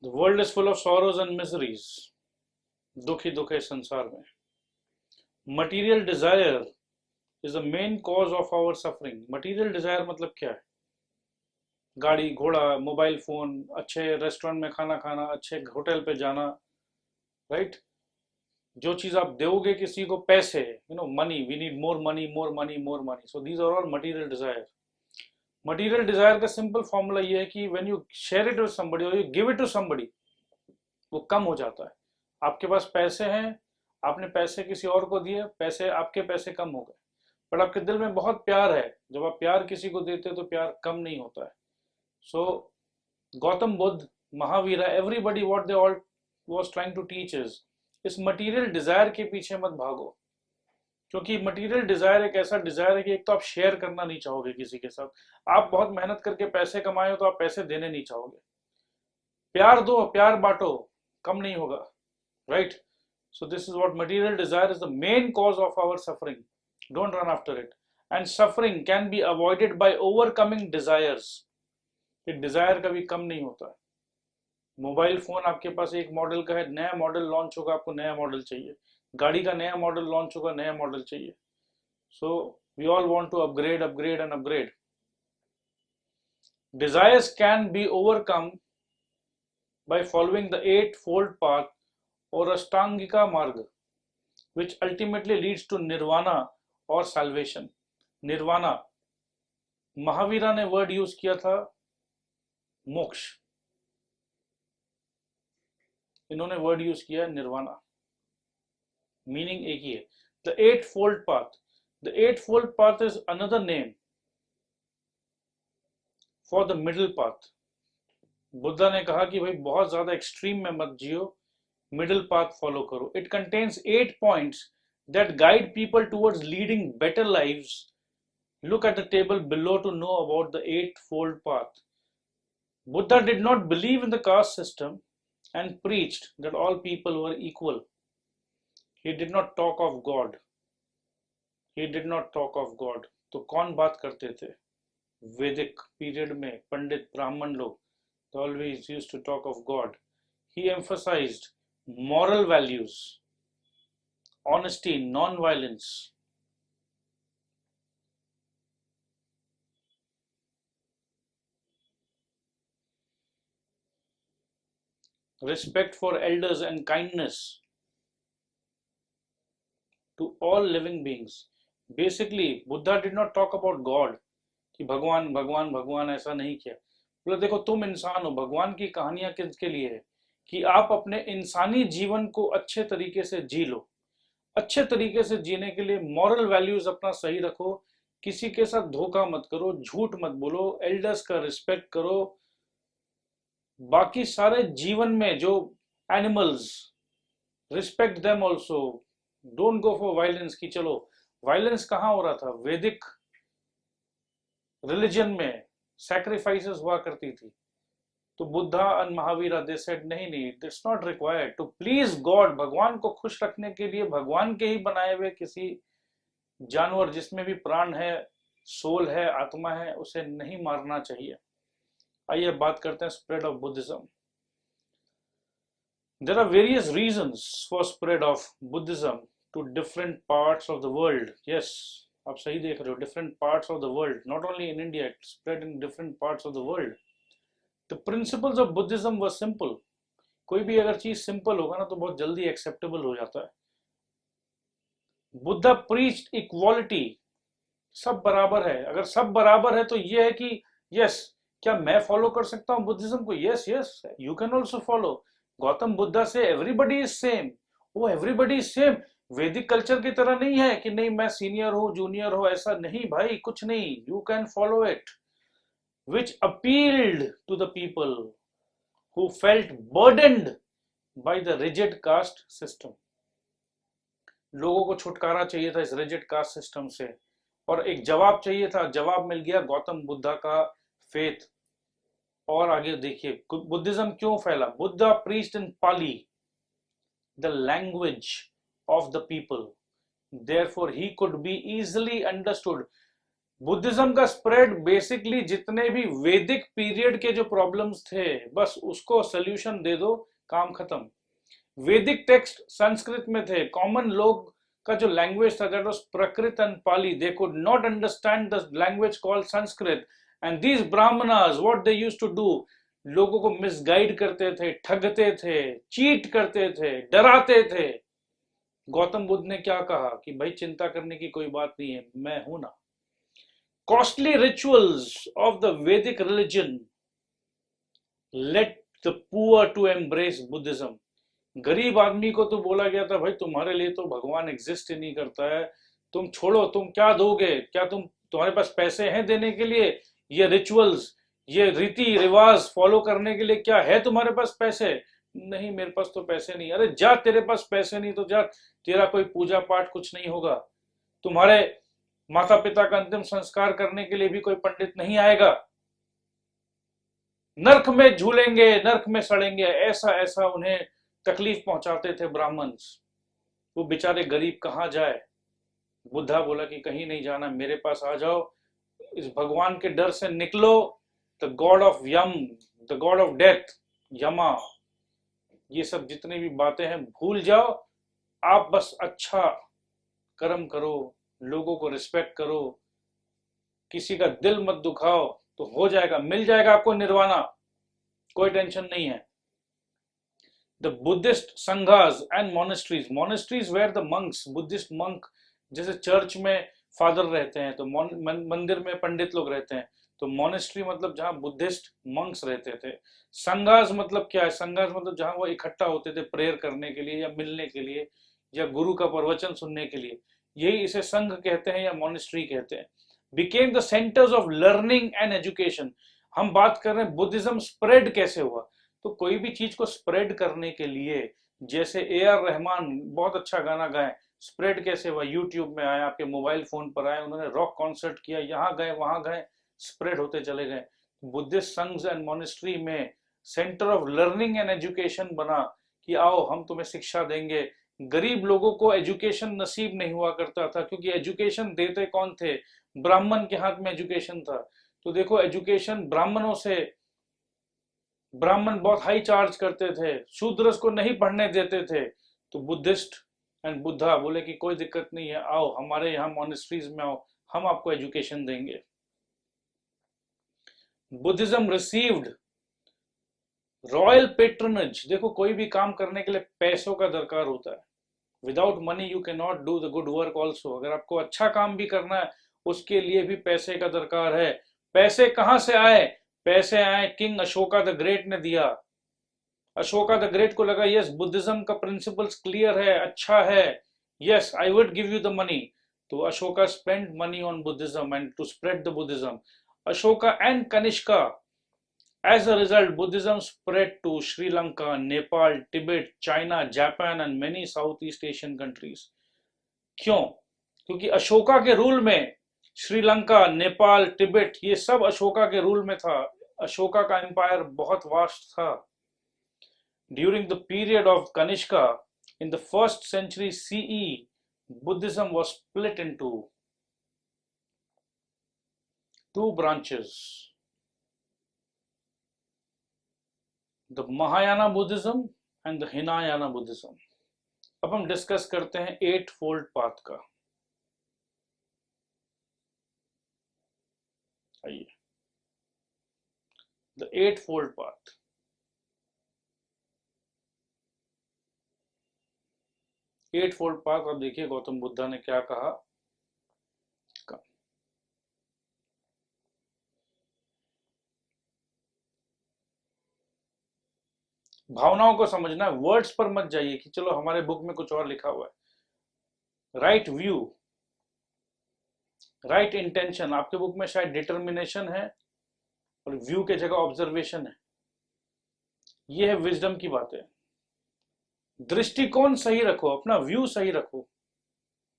[SPEAKER 1] The world is full of sorrows and miseries, दुख ही दुख है संसार में. Material desire is the main cause of our suffering. Material desire मतलब क्या है? गाड़ी घोड़ा, मोबाइल फोन, अच्छे रेस्टोरेंट में खाना खाना, अच्छे होटल पे जाना, राइट? जो चीज आप दोगे किसी को, पैसे, money, we need more money, more money, more money. So these are all material desire. Material desire का सिंपल फॉर्मूला ये है कि when you share it with somebody और you give it to somebody, वो कम हो जाता है. आपके पास पैसे हैं, आपने पैसे किसी और को दिए, पैसे, आपके पैसे कम हो गए, पर आपके दिल में बहुत प्यार है. जब आप प्यार किसी को देते हो तो प्यार कम नहीं होता है. So Gautam Buddha, Mahavira, everybody, what they all was trying to teach is, इस मटेरियल डिजायर के पीछे मत भागो. क्योंकि मटेरियल डिजायर एक ऐसा डिजायर है कि एक तो आप शेयर करना नहीं चाहोगे किसी के साथ. आप बहुत मेहनत करके पैसे कमाए हो तो आप पैसे देने नहीं चाहोगे. प्यार दो, प्यार बांटो, कम नहीं होगा, right? So this is what material desire is the main cause of our suffering. Don't run after it. And suffering can be avoided by overcoming desires. Desire कभी कम नहीं होता है. मोबाइल फोन आपके पास एक मॉडल का है, नया मॉडल लॉन्च होगा, आपको नया मॉडल चाहिए. गाड़ी का नया मॉडल लॉन्च होगा, नया मॉडल चाहिए. So we all want to upgrade, upgrade and upgrade. Desires can be overcome by following the eightfold path or Ashtangika Marg, which ultimately leads to nirvana or salvation. Nirvana, Mahavira ने word use किया था मोक्ष, इन्होंने word use किया है nirvana. Meaning एक ही है. The eight fold path, the eight fold path is another name for the middle path. Buddha ने कहा कि भाई बहुत ज्यादा एक्सट्रीम में मत जियो, मिडिल पाथ फॉलो करो. It contains 8 points that guide people towards leading better lives. Look at the table below to know about the eightfold path. Buddha did not believe in the caste system and preached that all people were equal. He did not talk of God. He did not talk of God. तो कौन बात करते थे? वैदिक period में पंडित ब्राह्मण लोग, they always used to talk of God. He emphasized moral values, honesty, non-violence. Respect for elders and kindness to all living beings. Basically, Buddha did not talk about God, कि भगवान भगवान भगवान, ऐसा नहीं किया. बोले देखो तुम इंसान हो, भगवान की कहानियां किसके लिए है? कि आप अपने इंसानी जीवन को अच्छे तरीके से जी लो. अच्छे तरीके से जीने के लिए मॉरल वैल्यूज अपना सही रखो, किसी के साथ धोखा मत करो, झूठ मत बोलो, एल्डर्स का रिस्पेक्ट करो. बाकी सारे जीवन में जो animals, respect them also. Don't go for violence. की चलो वायलेंस कहाँ हो रहा था? वैदिक रिलीजन में सैक्रिफाइसेस हुआ करती थी. तो बुद्धा और महावीरा दे सेड नहीं नहीं, it's not required to please god. भगवान को खुश रखने के लिए भगवान के ही बनाए हुए किसी जानवर जिसमें भी प्राण है, सोल है, आत्मा है, उसे नहीं मारना चाहिए. आइए बात करते हैं spread of Buddhism. There are various reasons for spread of Buddhism to different parts of the world. Yes, आप सही देख रहे हो, different parts of the world, not only in India, it spread in different parts of the world. The principles of Buddhism were simple. कोई भी अगर चीज simple होगा ना तो बहुत जल्दी एक्सेप्टेबल हो जाता है. Buddha preached equality. सब बराबर है. अगर सब बराबर है तो ये है कि यस, क्या मैं फॉलो कर सकता हूँ बुद्धिज्म को? Yes yes, you can also follow. Gautam Buddha से एवरीबडी इज सेम. वो एवरीबडी इज सेम. वैदिक कल्चर की तरह नहीं है कि नहीं मैं सीनियर हो, जूनियर हो, ऐसा नहीं भाई, कुछ नहीं. You can follow it. Which appealed to the people who felt burdened by the rigid caste system. लोगों को छुटकारा चाहिए था इस rigid caste system से, और एक जवाब चाहिए था. जवाब मिल गया गौतम बुद्धा का faith. और आगे देखिए बुद्धिज्म क्यों फैला. Buddha preached in Pali, the language of the people. Therefore he could be easily understood. Buddhism का स्प्रेड बेसिकली जितने भी वैदिक पीरियड के जो प्रॉब्लम्स थे बस उसको सोल्यूशन दे दो, काम खत्म। वैदिक टेक्स्ट संस्कृत में थे, कॉमन लोग का जो लैंग्वेज था that was Prakrit and Pali, they could not understand the language called Sanskrit, and these Brahmanas what they used to do, लोगों को मिसगाइड करते थे, ठगते थे, चीट करते थे, डराते थे। गौतम बुद्ध ने क्या कहा कि भाई चिंता करने की कोई बात नहीं है, मैं हूं ना। Costly rituals of the Vedic religion let the poor to embrace Buddhism. गरीब आदमी को तो बोला गया था भाई तुम्हारे लिए तो भगवान एग्जिस्ट ही नहीं करता है, तुम छोड़ो, तुम क्या दोगे, क्या तुम्हारे पास पैसे हैं देने के लिए, ये रिचुअल्स, ये रीति रिवाज फॉलो करने के लिए क्या है तुम्हारे पास पैसे? नहीं, मेरे पास तो पैसे नहीं। अरे जा, तेरे पास पैसे नहीं तो जा, तेरा कोई पूजा पाठ कुछ नहीं होगा, तुम्हारे माता पिता का अंतिम संस्कार करने के लिए भी कोई पंडित नहीं आएगा, नर्क में झूलेंगे, नर्क में सड़ेंगे, ऐसा ऐसा उन्हें तकलीफ पहुंचाते थे ब्राह्मण्स। वो बेचारे गरीब कहां जाए? बुद्धा बोला कि कहीं नहीं जाना, मेरे पास आ जाओ, इस भगवान के डर से निकलो, the god of Yama, the god of death, Yama, ये सब जितनी भी बातें हैं भूल जाओ, आप बस अच्छा कर्म करो, लोगों को रिस्पेक्ट करो, किसी का दिल मत दुखाओ, तो हो जाएगा, मिल जाएगा आपको निर्वाणा, कोई टेंशन नहीं है। The Buddhist sanghas and monasteries, monasteries where the monks, Buddhist monk, जैसे चर्च में फादर रहते हैं तो मंदिर में पंडित लोग रहते हैं, तो मोनेस्ट्री मतलब जहां बुद्धिस्ट मंक्स रहते थे। संघास मतलब क्या है? संघास मतलब जहां वो इकट्ठा होते थे प्रेयर करने के लिए या मिलने के लिए या गुरु का प्रवचन सुनने के लिए, यही इसे संघ कहते हैं या मोनेस्ट्री कहते हैं। Became the centres of learning and education. हम बात कर रहे हैं बुद्धिज्म स्प्रेड कैसे हुआ, तो कोई भी चीज को स्प्रेड करने के लिए, जैसे AR रहमान बहुत अच्छा गाना गाए, स्प्रेड कैसे हुआ? यूट्यूब में आए, आपके मोबाइल फोन पर आए, उन्होंने रॉक कॉन्सर्ट किया, यहाँ गए वहां गए, स्प्रेड होते चले गए। बुद्धिस्ट संघ एंड मोनेस्ट्री में centre of learning and education बना कि आओ हम तुम्हें शिक्षा देंगे। गरीब लोगों को एजुकेशन नसीब नहीं हुआ करता था, क्योंकि एजुकेशन देते कौन थे? ब्राह्मण के हाथ में एजुकेशन था। तो देखो, एजुकेशन ब्राह्मणों से, ब्राह्मण बहुत हाई चार्ज करते थे, शूद्र को नहीं पढ़ने देते थे, तो बुद्धिस्ट एंड बुद्धा बोले कि कोई दिक्कत नहीं है, आओ हमारे यहाँ मोनेस्ट्रीज में आओ, हम आपको एजुकेशन देंगे। Buddhism received royal patronage. देखो, कोई भी काम करने के लिए पैसों का दरकार होता है, without money you can not do the good work also. अगर आपको अच्छा काम भी करना है उसके लिए भी पैसे का दरकार है। पैसे कहां से आए? पैसे आए किंग अशोका द ग्रेट ने दिया। अशोका द ग्रेट को लगा यस बुद्धिज्म का प्रिंसिपल्स क्लियर है, अच्छा है, yes I would give you the money, तो Ashoka spend money on Buddhism and to spread the Buddhism. Ashoka and Kanishka, as a result Buddhism spread to Sri Lanka, Nepal, Tibet, China, Japan and many Southeast Asian countries। क्यों? क्योंकि अशोका के rule में श्रीलंका, नेपाल, तिब्बत, ये सब अशोका के rule में था। अशोका का एम्पायर बहुत वास्ट था। During the period of Kanishka in the 1st century CE, Buddhism was split into two branches, the Mahayana Buddhism and the Hinayana Buddhism। अब हम डिस्कस करते हैं 8-fold पाथ का। आइए, the 8-fold path. Eight-fold path, अब देखिए गौतम बुद्धा ने क्या कहा। भावनाओं को समझना है, वर्ड्स पर मत जाइए कि चलो हमारे बुक में कुछ और लिखा हुआ है। राइट व्यू, राइट इंटेंशन, आपके बुक में शायद डिटर्मिनेशन है और व्यू के जगह ऑब्जर्वेशन है। ये है विजडम की बातें। दृष्टिकोण सही रखो, अपना व्यू सही रखो,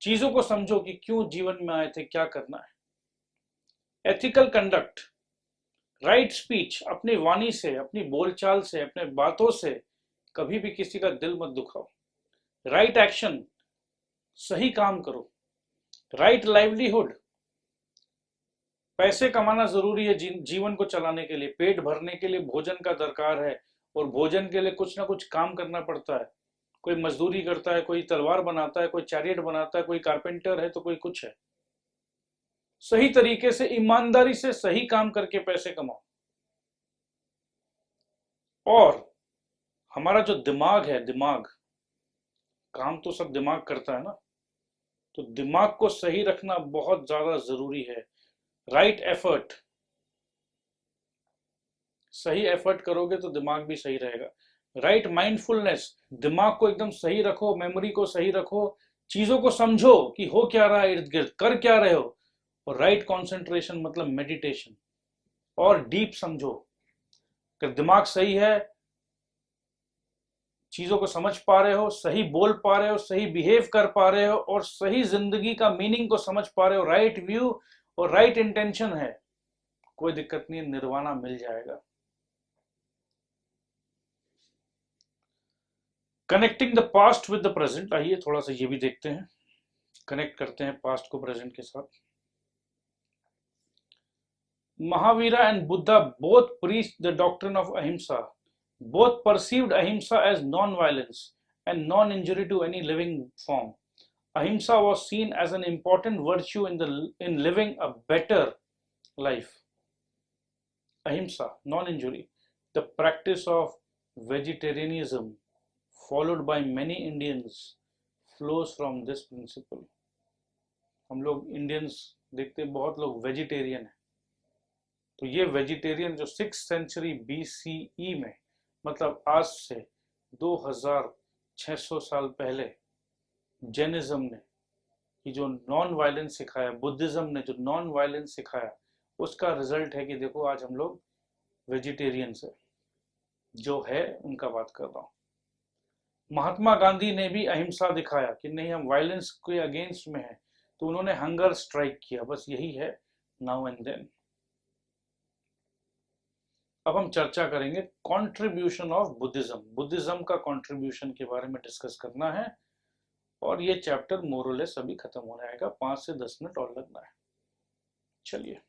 [SPEAKER 1] चीजों को समझो कि क्यों जीवन में आए थे, क्या करना है। एथिकल कंडक्ट, राइट स्पीच, अपनी वाणी से, अपनी बोलचाल से, अपने बातों से कभी भी किसी का दिल मत दुखाओ। राइट एक्शन, सही काम करो। राइट लाइवलीहुड, पैसे कमाना जरूरी है जीवन को चलाने के लिए, पेट भरने के लिए भोजन का दरकार है, और भोजन के लिए कुछ ना कुछ काम करना पड़ता है। कोई मजदूरी करता है, कोई तलवार बनाता है, कोई चैरियट बनाता है, कोई कारपेंटर है, तो कोई कुछ है। सही तरीके से ईमानदारी से सही काम करके पैसे कमाओ। और हमारा जो दिमाग है, दिमाग काम तो सब दिमाग करता है ना, तो दिमाग को सही रखना बहुत ज्यादा जरूरी है। राइट एफर्ट, सही एफर्ट करोगे तो दिमाग भी सही रहेगा। राइट माइंडफुलनेस, दिमाग को एकदम सही रखो, मेमोरी को सही रखो, चीजों को समझो कि हो क्या रहा है इर्द गिर्द, कर क्या रहे हो। और राइट कंसंट्रेशन मतलब मेडिटेशन, और डीप समझो। अगर दिमाग सही है, चीजों को समझ पा रहे हो, सही बोल पा रहे हो, सही बिहेव कर पा रहे हो, और सही जिंदगी का मीनिंग को समझ पा रहे हो, राइट व्यू और राइट इंटेंशन है, कोई दिक्कत नहीं, निर्वाणा मिल जाएगा। Connecting the past with the present, आइए थोड़ा सा ये भी देखते हैं, कनेक्ट करते हैं पास्ट को प्रेजेंट के साथ। Mahavira and Buddha both preached the doctrine of ahimsa. Both perceived ahimsa as non-violence and non-injury to any living form. Ahimsa was seen as an important virtue in living a better life. Ahimsa, non-injury, the practice of vegetarianism, followed by many Indians, flows from this principle. हम लोग Indians देखते हैं बहुत लोग vegetarian है, तो ये vegetarian जो 6th सेंचुरी BCE में, मतलब आज से 2600 साल पहले जैनिज्म ने कि जो नॉन वायलेंस सिखाया, बुद्धिज्म ने जो नॉन वायलेंस सिखाया, उसका रिजल्ट है कि देखो आज हम लोग वेजिटेरियंस है, जो है उनका बात कर रहा हूँ। महात्मा गांधी ने भी अहिंसा दिखाया कि नहीं हम वायलेंस के अगेंस्ट में है, तो उन्होंने हंगर स्ट्राइक किया, बस यही है नाउ एंड देन। अब हम चर्चा करेंगे कंट्रीब्यूशन ऑफ बुद्धिज्म, बुद्धिज्म का कंट्रीब्यूशन के बारे में डिस्कस करना है, और ये चैप्टर मोरलेस अभी खत्म हो जाएगा, 5 से 10 मिनट और लगना है। चलिए,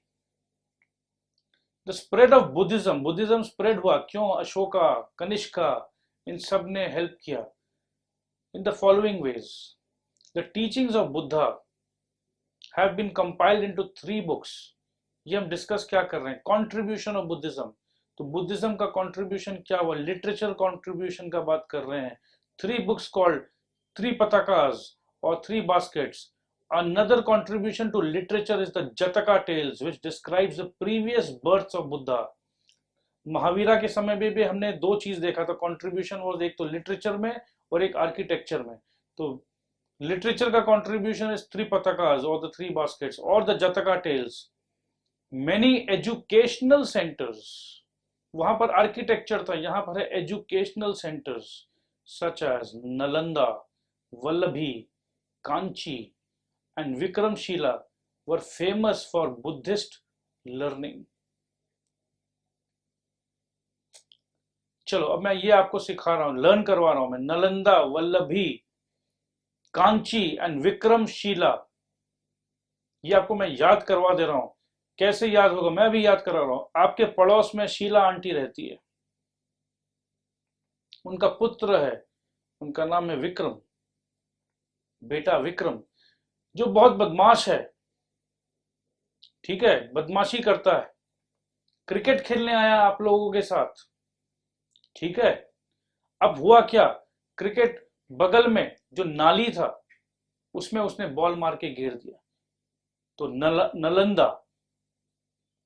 [SPEAKER 1] the spread of Buddhism, Buddhism spread हुआ क्यों? अशोका, कनिष्का, इन सब ने हेल्प किया। In the following ways, the teachings of Buddha have been compiled into 3 books. ये हम डिस्कस क्या कर रहे हैं? Contribution of Buddhism. तो बुद्धिज्म का कंट्रीब्यूशन क्या हुआ? लिटरेचर कंट्रीब्यूशन का बात कर रहे हैं। 3 बुक्स कॉल्ड 3 पताकास और 3 baskets. Another contribution to literature is the Jataka tales, which describes the previous births of Buddha. Mahavira के समय में भी हमने 2 चीज देखा था, कंट्रीब्यूशन वो, एक तो लिटरेचर में और एक आर्किटेक्चर में। तो लिटरेचर का कंट्रीब्यूशन इज 3 पताकास और द 3 baskets और the Jataka tales. Many educational centres, वहां पर आर्किटेक्चर था, यहाँ पर है educational centres such as Nalanda, Vallabhi, Kanchi and Vikramshila were famous for Buddhist learning. चलो अब मैं ये आपको सिखा रहा हूं, लर्न करवा रहा हूं मैं। नलंदा, वल्लभी, कांची एंड विक्रमशिला, ये आपको मैं याद करवा दे रहा हूं। कैसे याद होगा? मैं भी याद करा रहा हूं। आपके पड़ोस में शीला आंटी रहती है, उनका पुत्र है, उनका नाम है विक्रम, बेटा विक्रम, जो बहुत बदमाश है, ठीक है, बदमाशी करता है, क्रिकेट खेलने आया आप लोगों के साथ, ठीक है। अब हुआ क्या, क्रिकेट बगल में जो नाली था उसमें उसने बॉल मार के घेर दिया। तो नलंदा,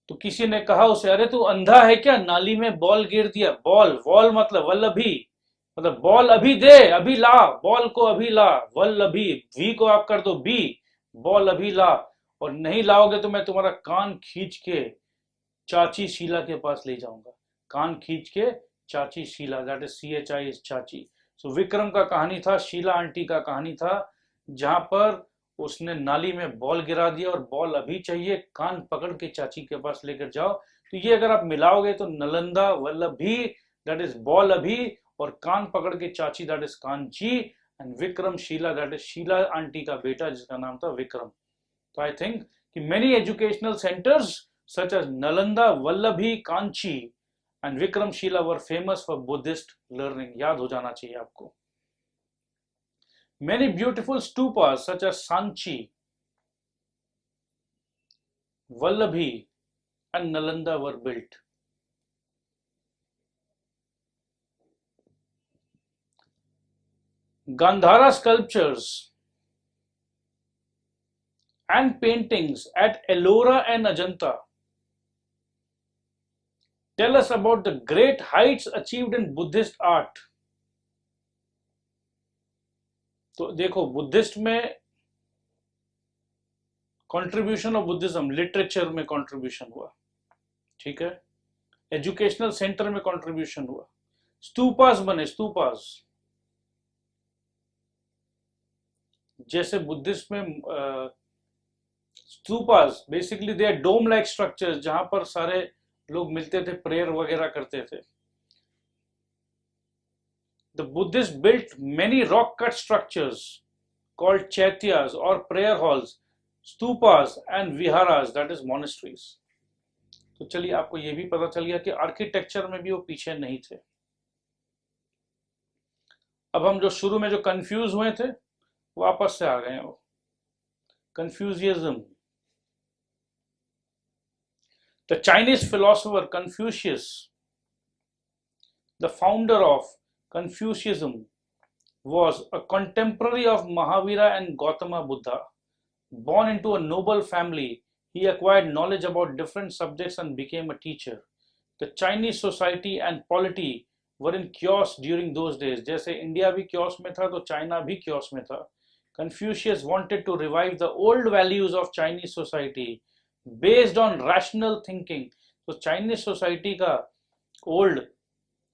[SPEAKER 1] तो किसी ने कहा उसे, अरे तू अंधा है क्या, नाली में बॉल गिर दिया। बॉल, वॉल मतलब वल्लभी, मतलब बॉल अभी दे, अभी ला, बॉल को अभी ला, वल्लभी, वी को आप कर दो बी, बॉल अभी ला, और नहीं लाओगे तो मैं तुम्हारा कान खींच के चाची शीला के पास ले जाऊंगा। कान खींच के चाची Sheela, that is CHI is चाची। सो विक्रम का कहानी था, शीला आंटी का कहानी था, जहां पर उसने नाली में बॉल गिरा दिया और बॉल अभी चाहिए, कान पकड़ के चाची के पास लेकर जाओ। तो ये अगर आप मिलाओगे तो Nalanda Vallabhi, that is ball अभी, और कान पकड़ के चाची, that is Kanchi, and Vikram Sheela, that is Sheela aunty का बेटा जिसका नाम था विक्रम। तो आई थिंक कि many educational centres such as Nalanda, Vallabhi, Kanchi and Vikramshila were famous for Buddhist learning. याद हो जाना चाहिए आपको. Many beautiful stupas such as Sanchi, Vallabhi and Nalanda were built. Gandhara sculptures and paintings at Ellora and Ajanta tell us about the great heights achieved in Buddhist art. तो देखो, Buddhist में contribution of Buddhism, literature में contribution हुआ, ठीक है, educational centre में contribution हुआ, स्तूपास बने, स्तूपास जैसे बुद्धिस्ट में stupas basically they are dome like structures जहां पर सारे लोग मिलते थे, प्रेयर वगैरह करते थे. The Buddhists built many rock cut structures called chaityas or prayer halls, stupas and viharas, that is monasteries. तो चलिए आपको ये भी पता चल गया कि आर्किटेक्चर में भी वो पीछे नहीं थे. अब हम जो शुरू में जो कंफ्यूज हुए थे वापस से आ गए हैं. वो Confucianism. The Chinese philosopher Confucius, the founder of Confucianism, was a contemporary of Mahavira and Gautama Buddha. Born into a noble family, he acquired knowledge about different subjects and became a teacher. The Chinese society and polity were in chaos during those days. जैसे India भी chaos में था तो China भी chaos में था. Confucius wanted to revive the old values of Chinese society based on rational thinking. तो Chinese society का old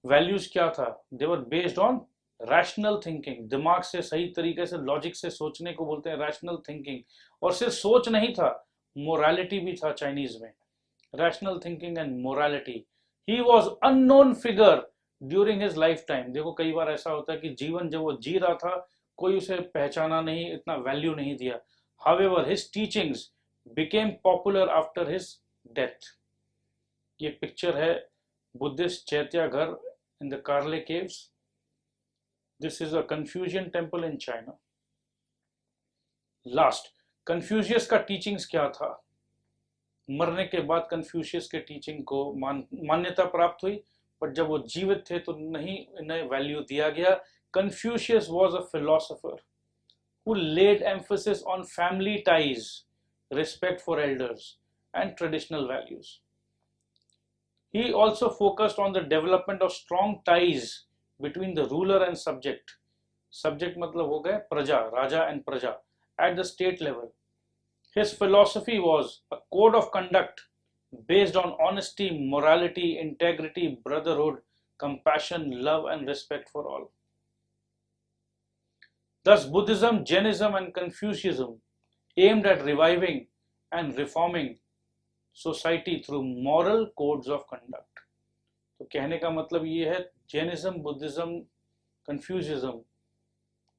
[SPEAKER 1] values क्या था? They were based on rational thinking. दिमाग से सही तरीके से लॉजिक से सोचने को बोलते हैं rational thinking. और सिर्फ सोच नहीं था, morality भी था चाइनीज में. Rational thinking and morality. He was unknown figure during his lifetime. देखो कई बार ऐसा होता है कि जीवन जब वो जी रहा था कोई उसे पहचाना नहीं, इतना वैल्यू नहीं दिया. However, his teachings became popular after his death. ये पिक्चर है बुद्धिस्ट चैत्य घर in the Karle caves. This is a Confucian temple in China. Last, Confucius का टीचिंग्स क्या था? मरने के बाद कन्फ्यूशियस के टीचिंग को मान्यता प्राप्त हुई, पर जब वो जीवित थे तो नहीं इन्हें वैल्यू दिया गया. Confucius was a philosopher who laid emphasis on family ties, respect for elders, and traditional values. He also focused on the development of strong ties between the ruler and subject. Subject मतलब हो गए प्रजा, राजा and प्रजा at the state level. His philosophy was a code of conduct based on honesty, morality, integrity, brotherhood, compassion, love, and respect for all. Thus, Buddhism, Jainism, and Confucianism aimed at reviving and reforming society through moral codes of conduct. तो कहने का मतलब ये है, Jainism, Buddhism, कन्फ्यूशियज्म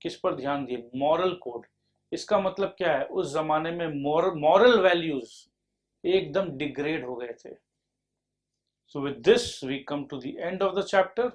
[SPEAKER 1] किस पर ध्यान दिए? Moral code. इसका मतलब क्या है? उस जमाने में मॉरल वैल्यूज एकदम डिग्रेड हो गए थे. So with this we come to the end of the chapter.